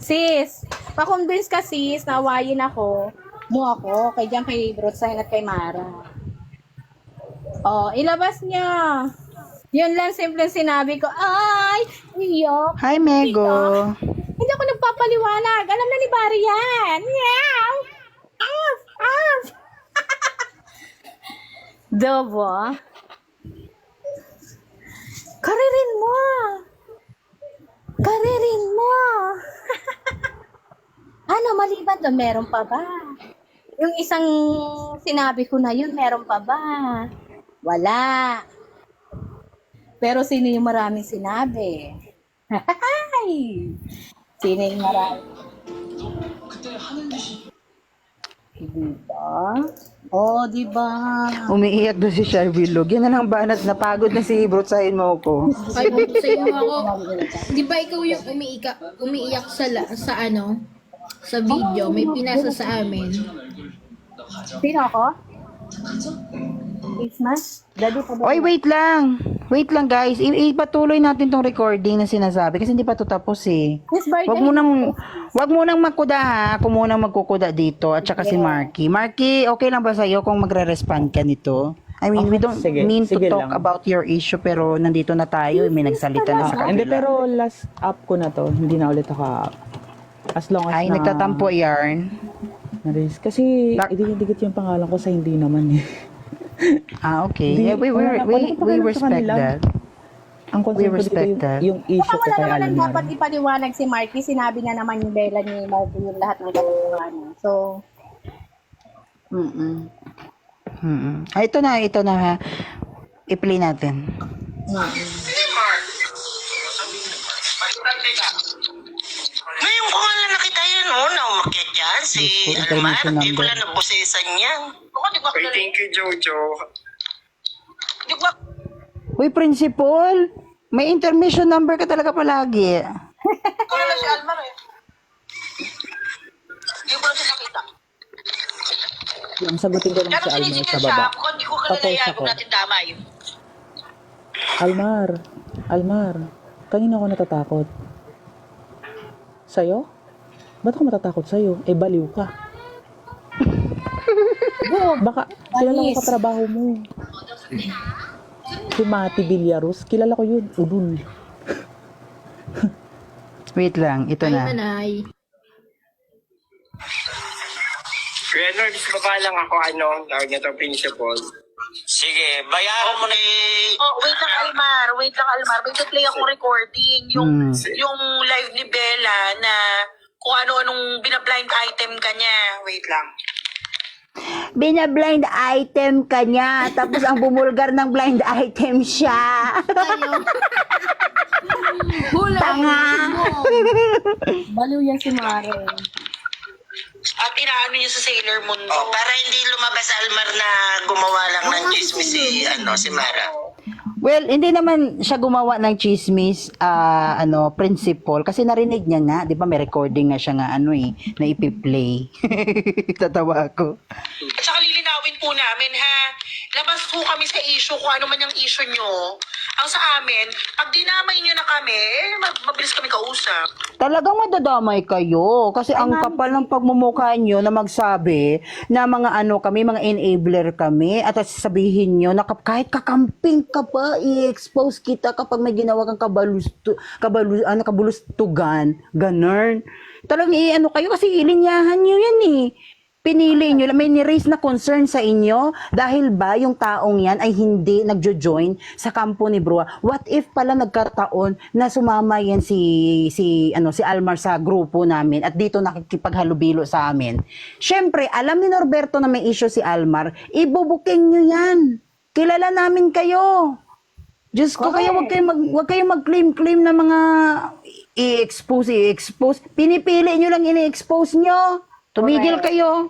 Sis, pakumbins ka sis, nawayin ako. Mo ako, kay Diyan, kay Brotsahin at kay Mara. Oh, ilabas niya. Yun lang simple sinabi ko. Ay, iyo. Hi, Mego. Hindi ako nagpapaliwanag. Alam na ni Bari yan. Meow. Arf, arf. Diba? Karirin mo. Karirin mo. Ano, maliban doon, meron pa ba? Yung isang sinabi ko na yun, meron pa ba? Wala. Pero sino yung maraming sinabi? Sino yung maraming? Diba? Oh, diba? Umiiyak doon si Sharbilog. Yan na lang banat. Napagod na si Brotsahin mo ko. Ay, sa'yo ako. Di ba ikaw yung umiiyak sa sa video, may pinasa sa amin. Sino ako? Christmas? Daddy pa ba? Oy, wait lang. Wait lang, guys. Ipatuloy natin tong recording na sinasabi kasi hindi pa to tapos eh. Whose birthday? Wag mo nang magkuda ha. Ako munang magkukuda dito at saka si Marky. Marky, okay lang ba sa'yo kung magre-respond ka nito? I mean, we don't sige, mean to sige talk lang. about your issue pero nandito na tayo. May nagsalita na sa Hindi, kabila. pero last up ko na to. Hindi na ulit ako up. As long as Ay, na... nagtatampo yarn. na-raise. Kasi, Lak- idikit yung pangalan ko sa hindi naman eh. Ah, okay. Hindi, Yeah, we wala we pa kayo sa respect kanila. that. Ang We concern ko respect dito that. yung issue Baka ko wala kay naman ang Almar. dapat ipaliwanag si Marky. Sinabi niya naman yung Bella ni Marky yung lahat ng katotohanan. So, Ah, ito na ha. I-play natin. Hindi, Mark. Ngayon ko nga lang nakita yun, na umakyat yan, si Diyos ko, Almar. information Hindi ko number. lang nabusesan yan. Ako, di ko Ay, thank you, Jojo. Di ko Uy, principal! May intermission number ka talaga palagi. ako na si Almar eh. Hindi ko lang siya nakita. Yung sagutin ko lang Pero si Almar sinisingil sa siya, baba. ako hindi ko kilala Tapos yan. ako. Huwag natin damay. Almar, kanina ako natatakot. Sa'yo? Ba't ako matatakot sa'yo? Eh, baliw ka. Baka, kilala ko katrabaho mo. Si Mati Villaros, kilala ko yun. Udul. Wait lang, ito Ay, na. manay. Kuya Norbs, baba lang ako, tawag na to, principal. Sige, bayaran mo na Oh, wait lang Almar. Wait lang Almar. May play akong recording. Yung live ni Bella na kung ano-anong binablind item ka niya. Wait lang. Bina-blind item ka niya, tapos ang bumulgar ng blind item siya. Hula! Tanga! baliw yan si Mare. At inaano niya sa Sailor Moon. Oh, para hindi lumabas Almar na gumawa lang ng chismis si Mara. Well, hindi naman siya gumawa ng chismis, principal. Kasi narinig niya nga, di ba may recording nga siya nga, na ipi-play. Tatawa ako. At saka lilinawin po namin ha. Labas po kami sa issue kung ano man yung issue nyo. Ang sa amin, pag dinamay nyo na kami, mabilis kami kausap. Talagang madadamay kayo. Kasi ang kapal ng pagmumukha nyo na magsabi na mga kami, mga enabler kami. At sasabihin nyo na kahit kakamping ka pa, i-expose kita kapag may ginawa kang kabulustugan. Ganun. Talagang kayo kasi ilinyahan nyo yan eh. Pinili nyo, may ni-raise na concern sa inyo dahil ba yung taong yan ay hindi nagjo-join sa kampo ni Brua. What if pala nagkataon na sumama yan si Almar sa grupo namin at dito nakikipaghalubilo sa amin. Syempre, alam ni Norberto na may issue si Almar, ibubuking nyo yan. Kilala namin kayo. Diyos ko, kaya wag kayong mag-claim na mga i-expose. Pinipili nyo lang ini-expose nyo. Tumigil kayo.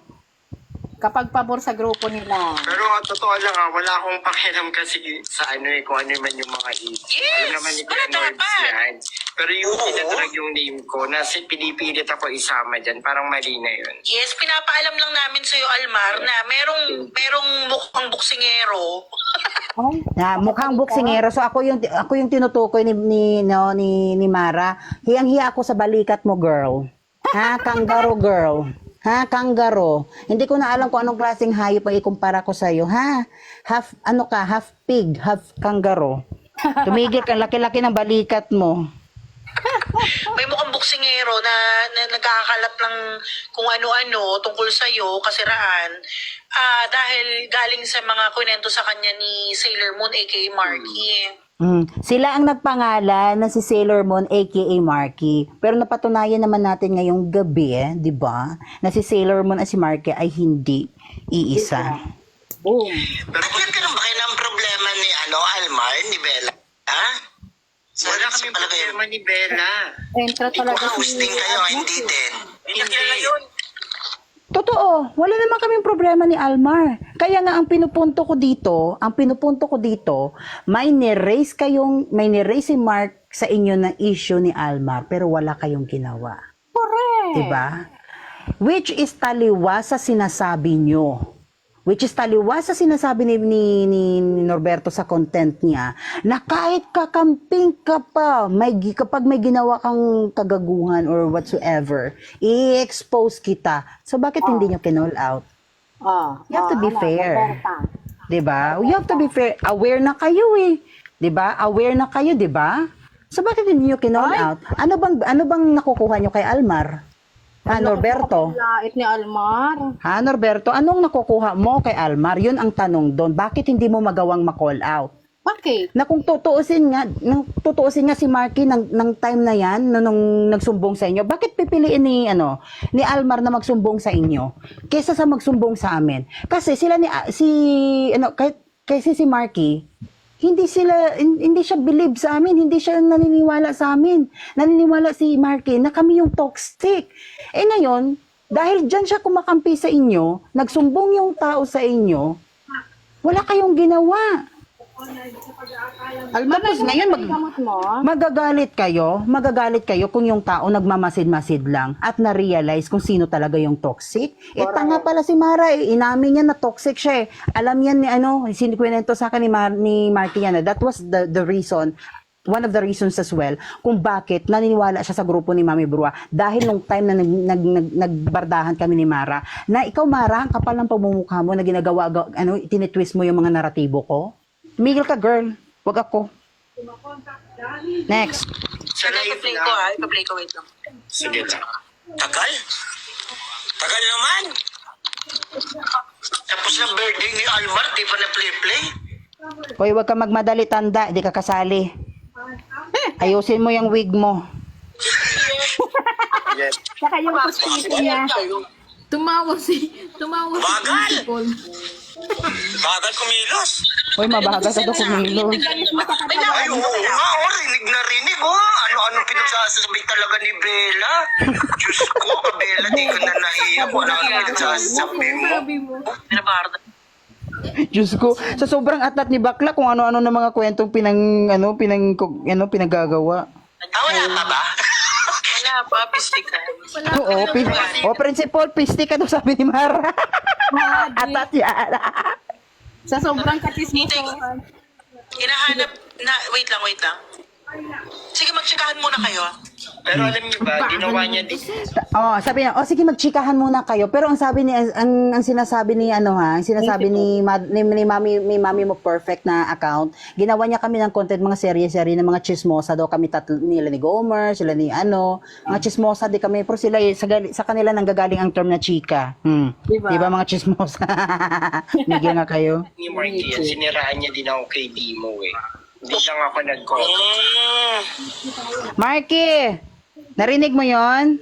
Kapag pabor sa grupo nila. Pero totoo lang wala akong pakialam kasi sa kung ano man yung mga age. Yes, Alam naman ni wala Kuya Norbs dapat. yan. Pero yung Oo. tinadrag yung name ko, pinipilit ako isama dyan, parang mali na yun. Yes, pinapaalam lang namin sa'yo, Almar, na merong mukhang buksingero. Na mukhang boksingero. So ako yung tinutukoy ni Mara. Hiyang-hiya ako sa balikat mo, girl. Ha, kangaroo girl. Ha, kangaroo. Hindi ko na alam kung anong klaseng hayop ang ikumpara ko sa iyo, ha? Half pig, half kangaroo. Tumigil ka, laki-laki ng balikat mo. May mukhang buksingero na nagkakalat ng kung ano-ano tungkol sa'yo, kasiraan, dahil galing sa mga kwento sa kanya ni Sailor Moon aka Marky. Sila ang nagpangalan na si Sailor Moon aka Marky. Pero napatunayan naman natin ngayong gabi, di ba? Na si Sailor Moon at si Marky ay hindi iisa. Boom. Pero Nagkaroon ba kayo ng problema ni Almar, ni Bella? Ha? wala kami problema ni Bella. Entra talaga si din. Hindi. Totoo, wala naman kaming problema ni Almar. Kaya nga ang pinupunto ko dito, may ni-raise si Mark sa inyo ng issue ni Almar, pero wala kayong ginawa. Correct. Diba? Which is taliwas sa sinasabi nyo. Ni Norberto sa content niya, na kahit kakamping ka pa, kapag may ginawa kang kagaguhan or whatsoever, i-expose kita. So, bakit hindi nyo kinall out? You have to be fair. Diba? You have to be fair. Aware na kayo eh. Diba? Aware na kayo, diba? So, bakit hindi nyo kinall out? Ano bang nakukuha nyo kay Almar? Ha, Norberto? Lait ni Almar. Ha, Norberto, anong nakukuha mo kay Almar? Yun ang tanong doon. Bakit hindi mo magawang ma-call out? Bakit? Na kung tutuusin nga si Marky ng time na yan, nung nagsumbong sa inyo, bakit pipiliin ni Almar na magsumbong sa inyo kaysa sa magsumbong sa amin? Kasi kasi si Marky, hindi siya believe sa amin, hindi siya naniniwala sa amin. Naniniwala si Marky na kami yung toxic. Eh ngayon, dahil dyan siya kumakampi sa inyo, nagsumbong yung tao sa inyo, wala kayong ginawa. Almar, Tapos ngayon magagalit kayo kung yung tao nagmamasid-masid lang at na-realize kung sino talaga yung toxic. Eh tanga pala si Mara, inamin niya na toxic siya eh. Alam yan ni sinikwento sa akin ni Marky yan. That was the reason, one of the reasons as well kung bakit naniniwala siya sa grupo ni Mami Brua. Dahil nung time na nagbardahan kami ni Mara, na ikaw Mara, ang kapal ng pamumukha mo na ginagawa, tinitwist mo yung mga naratibo ko. Tumigil ka, girl. Wag ako. Next. Sa live lang. Ipa-play ko, wait lang. Sige lang. Tagal naman. Tapos na birthday ni Almar, di pa na-play. Hoy, wag ka magmadali tanda, di ka kasali. Ayusin mo yung wig mo. Yes. Saka yung kusito niya. Tumawa si Paul. Bagal kumilos. Hoy, mabagal ka daw kumilos. Ay, oo nga, rinig. Ano pinagsasabi talaga ni Bella? Diyos ko, Bella, di ko na naiyak. Wala ang pinagsasabi mo. Sabi mo. Pinabarda. Diyos ko, sa sobrang atat ni Bakla, kung ano-ano na mga kwentong pinagagawa. Wala pa ba? Wala pa, pistik ka. Oo, principal, pistik ka daw sabi ni Mara. Atat yan. Sa sobrang katismosohan. Hinahanap na, wait lang. Sige, magtsikahan muna kayo. Pero alam niyo ba, ginawa niya din. Sabi niya, sige magchikahan muna kayo. Pero ang sabi ni ang sinasabi ni Mami mo perfect na account. Ginawa niya kami ng content mga serye-serye ng mga chismosa daw kami nila ni Gomer, sila ni mga chismosa di kami pero sila sa kanila nanggagaling ang term na chika. Diba mga chismosa? Migyan nga kayo. Ni Marky yan, siniraan niya din ako kay Dimo eh. Hindi lang ako nag-comment. Marky, narinig mo yon?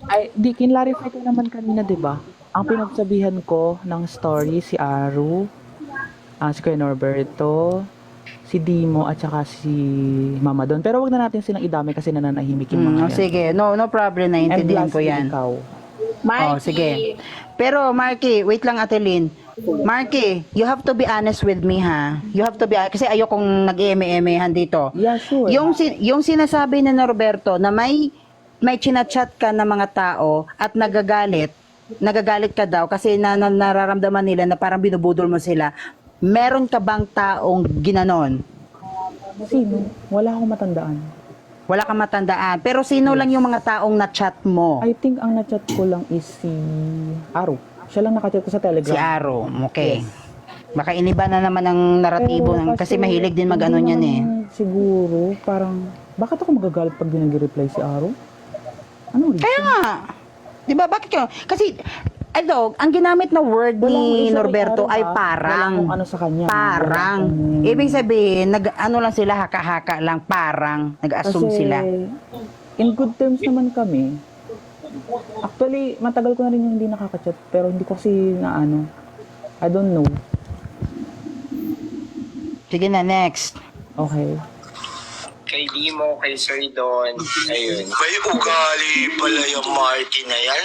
Ay, di kinlarify ko naman kanina, 'di ba? Ang pinagsabihan ko ng story si Aru, si Kuya Norberto, si Dimo at saka si Mama Don. Pero wag na natin silang idamay kasi nananahimik yung mga yan. Sige, no problem, naiintindihan ko lastly, yan. ikaw. Oh, sige. Pero Marky, wait lang Ate Lynn. Marky, you have to be honest with me ha. You have to be kasi ayokong nag-eme-emehan dito. Yeah, sure. Yung sinasabi ni Norberto na may chinachat ka ng mga tao at nagagalit ka daw kasi nararamdaman nila na parang binubudol mo sila. Meron ka bang taong ginanon? Sino? Wala akong matandaan. Wala kang matandaan. Pero sino lang yung mga taong na-chat mo? I think ang na-chat ko lang is si Aro. Siya lang nakachat ko sa Telegram. Si Aro. Okay. Baka iniba na naman ang naratibo Pero kasi mahilig din mag-ano hindi yan eh. naman Siguro, parang, bakit ako magagalit pag di nag-reply si Aro? Ano reason? Kaya nga. Di ba? Bakit yun? Kasi, ang ginamit na word Wala akong ni isa kay Norberto Aro, ay ha? parang. Wala akong ano sa kanya. Parang. Wala akong- Ibig sabihin, ano lang sila, haka-haka lang, parang. Nag-assume Kasi, sila. in good terms naman kami. Actually, matagal ko na rin yung hindi nakaka-chat, pero hindi ko kasi na ano. I don't know. Sige na, next. Okay. Kay Dimo, kay Sir Don, ayun. May ugali pala yung Marky na yan,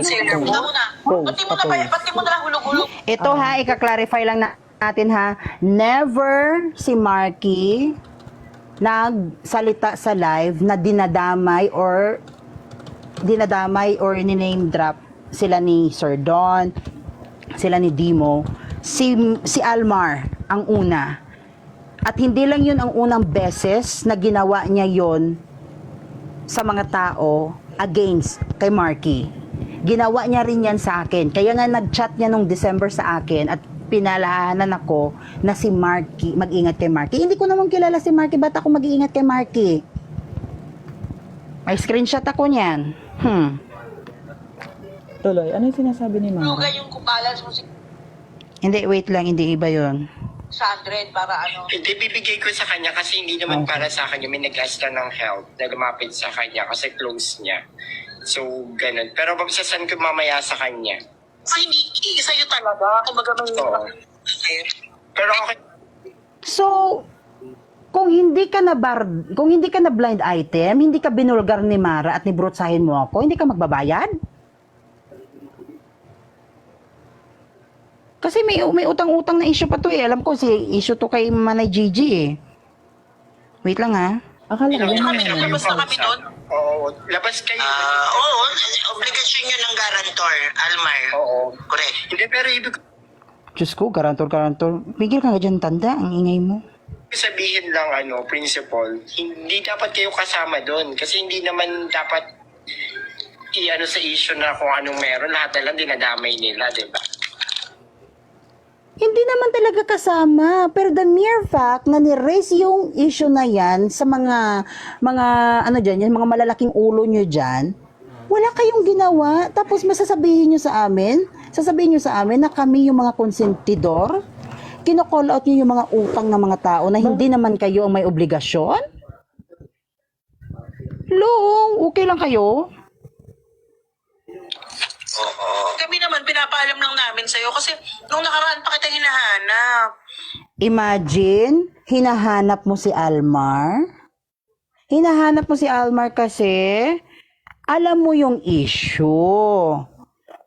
Sailor mo na. Ba't di mo na lang hulog-hulog? Ito ha, ika-clarify lang natin ha. Never si Marky nagsalita sa live na dinadamay or ni-name drop sila ni Sir Don, sila ni Dimo. Si Almar ang una. At hindi lang yun ang unang beses na ginawa niya yon sa mga tao against kay Marky. Ginawa niya rin yan sa akin. Kaya nga nag-chat niya nung December sa akin at pinalahanan ako na si Marky, mag-ingat kay Marky. Hindi ko naman kilala si Marky, ba't ako mag-iingat kay Marky? May screenshot ako niyan. Tuloy, ano yung sinasabi ni Mama? Luga yung kumpalas mo si Hindi, wait lang, hindi iba yon. 100 para ano. Hindi, bibigay ko sa kanya kasi hindi naman para sa kanya. May nag-ask na ng help na lumapit sa kanya kasi close niya. So, ganun. Pero babsasan ko mamaya sa kanya. Ay, hindi sa'yo talaga. Kumbaga may Oo. Pero okay. So, kung hindi ka na blind item, hindi ka binulgar ni Mara at nibrutsahin mo ako, hindi ka magbabayad? Kasi may utang-utang na issue pa to eh. Alam ko si issue to kay Manay Gigi eh. Wait lang ha. Akala ko Tsaka yun na labas na kami doon. Oo, labas kayo. Oo, obligasyon yun ng garantor, Almar. Oo. Correct. Hindi, pero ibig Diyos ko, garantor. Bigil ka nga dyan, tanda. Ang ingay mo. sabihin lang, principal, hindi dapat kayo kasama doon. Kasi hindi naman dapat i-ano sa issue na kung anong meron. Lahat na lang dinadamay nila, di ba? Hindi naman talaga kasama. Pero the mere fact na ni-raise yung issue na yan sa mga dyan, yung mga malalaking ulo nyo dyan, wala kayong ginawa. Tapos sasabihin nyo sa amin na kami yung mga konsentidor. Kino-call out nyo yung mga utang ng mga tao na hindi naman kayo ang may obligasyon. Long, okay lang kayo? Kami naman, pinapaalam lang namin sa'yo kasi nung nakaraan pa kita hinahanap. Imagine, hinahanap mo si Almar. Hinahanap mo si Almar kasi alam mo yung issue.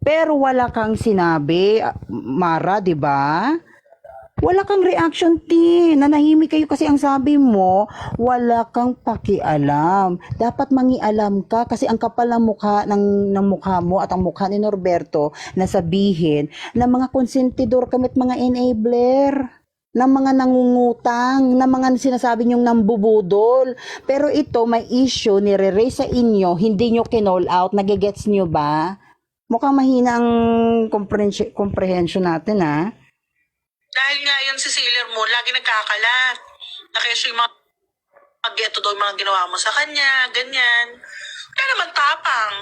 Pero wala kang sinabi, Mara, 'di ba? Wala kang reaction, Tin. Nanahimik kayo kasi ang sabi mo, wala kang pakialam. Dapat mangialam ka kasi ang kapal ng mukha mo at ang mukha ni Norberto na sabihin na mga konsentidor kami at mga enabler, ng mga nangungutang, ng mga sinasabi niyong nambubudol. Pero ito, may issue, nire-raise sa inyo, hindi nyo kinall out, nagigets nyo ba? Mukhang mahina ang comprehension natin, ha? Dahil nga yun si Sailor Moon, lagi nagkakalat. Na kesyo yung mga ito daw yung mga ginawa mo sa kanya, ganyan. Kaya naman tapang.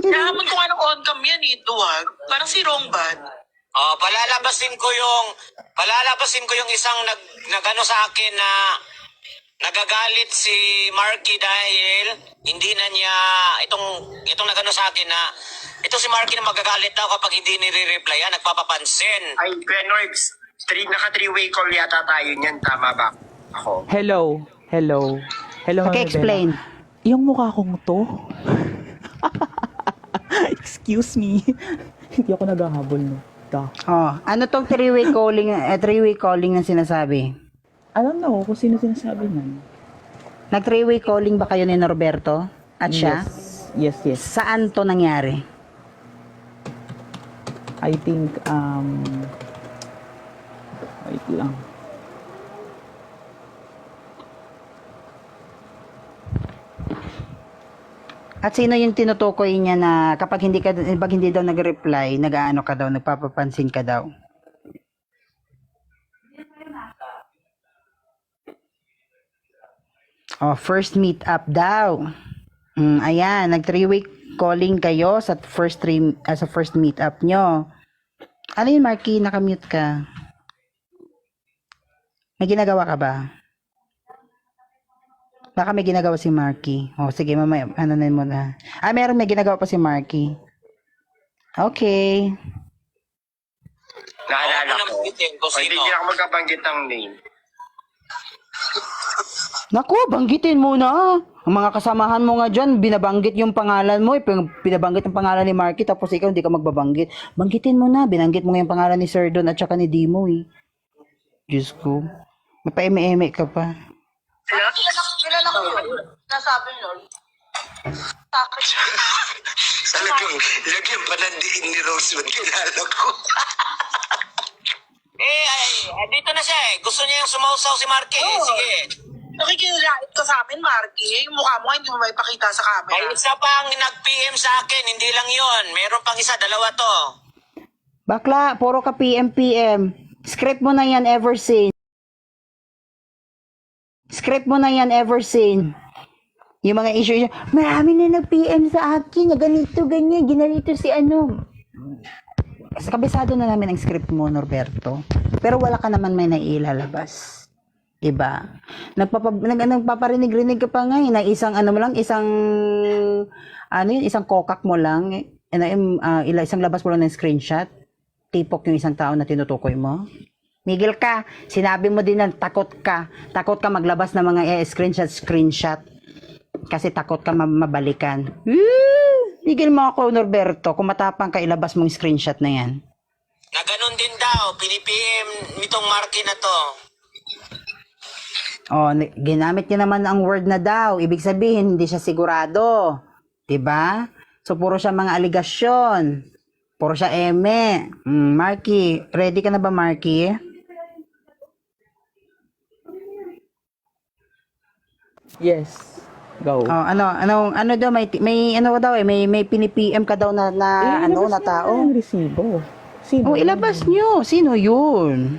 Nahamon ko nga ng on-cam yan eh, duwag. Parang si Rongbad. Palalabasin ko yung isang nagano sa akin na nagagalit si Marky dahil hindi na niya itong nagano sa akin na ito si Marky na magagalit daw kapag hindi nire-replyan, nagpapapansin. Ay, Kuya Norbs, Naka three-way call yata tayo niyan, tama ba ako? Hello, hello. Hello, Mami Paki-explain. Bella. Yung mukha kong to? Excuse me. Hindi ako naghahabol, no? Oh, ano tong three-way calling na sinasabi? I don't know kung sino sinasabi nun. Nag three-way calling ba kayo ni Norberto at siya? Yes, yes. Saan to nangyari? I think, wait lang. At sino yung tinutukoy niya na kapag hindi daw nag-reply, nag-aano ka daw, nagpapapansin ka daw? Oh, first meet up daw. Ayan, nag 3-week calling kayo sa first meet up nyo. Ano yun, Marky? Nakamute ka. May ginagawa ka ba? Baka may ginagawa si Marky. Oh, sige, mamaya, ano na mo na. Meron may ginagawa pa si Marky. Okay. Naalala Huwag mo ko. nang banggitin kung O, hindi sino. niya ako magkabanggit ng name. Naku, banggitin mo na. Ang mga kasamahan mo nga dyan, binabanggit yung pangalan mo. Binabanggit yung pangalan ni Marky, tapos ikaw hindi ka magbabanggit. Banggitin mo na. Binanggit mo nga yung pangalan ni Sir Don at saka ni Dimo eh. Diyos ko. Mapaeme-eme ka pa. Kilala ko yun. Nasabi nun. Talagang, lagyan pa nandiin ni Rosewood, kilala ko. Dito na siya eh. Gusto niya yung sumausaw si Marky. Sige. Nakikilait ka sa amin, Marky. Yung mukha mo hindi mo may pakita sa camera. May isa pang nag-PM sa akin. Hindi lang yon. Meron pang isa. Dalawa to. Bakla, puro ka PM. Script mo na yan ever since. Yung mga issue, marami na nag-PM sa akin, na ganito, ganyan, ginalito si ano. Kabisado na namin ang script mo, Norberto. Pero wala ka naman may nailalabas. Diba? Nagpaparinig-rinig ka pa nga, na isang isang kokak mo lang, isang labas mo lang ng screenshot, tipok yung isang tao na tinutukoy mo. Miguel ka, sinabi mo din na takot ka maglabas ng mga screenshot. Kasi takot ka mabalikan. Miguel mo ako, Norberto, kung matapang ka, ilabas mong screenshot na yan. Na ganun din daw. Pinipm nitong Marky na to. Oh, ginamit niya naman ang word na daw. Ibig sabihin, hindi siya sigurado. Diba? So, puro siya mga aligasyon. Puro siya eme. Marky, ready ka na ba, Marky? Yes. Go. Oh, ano daw may ano daw may pini-PM ka daw na na tao. Ang resibo. Sino? Oh, ilabas niyo. Sino 'yun?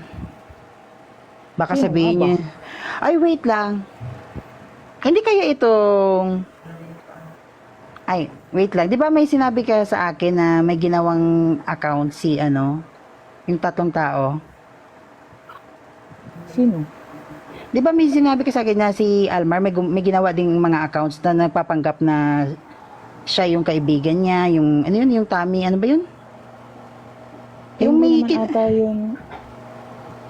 Baka Sino sabihin nga ba? niya. Ay, wait lang. Hindi kaya itong wait lang. 'Di ba may sinabi ka sa akin na may ginawang account si yung tatlong tao? Sino? Di ba may sinabi ka sa akin na si Almar may ginawa ding mga accounts na nagpapanggap na siya yung kaibigan niya, yung yung Tommy, ano ba yun? Yung may Hindi naman ata yun.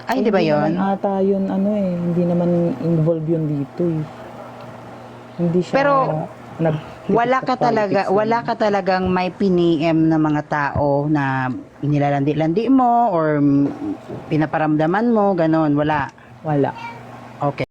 Ay, di ba yun? Hindi naman ata yun, hindi naman involved yun dito eh. Hindi siya Pero wala ka talagang may piniem na mga tao na inilalandi-landi mo or pinaparamdaman mo, ganon, wala. Wala. Okay.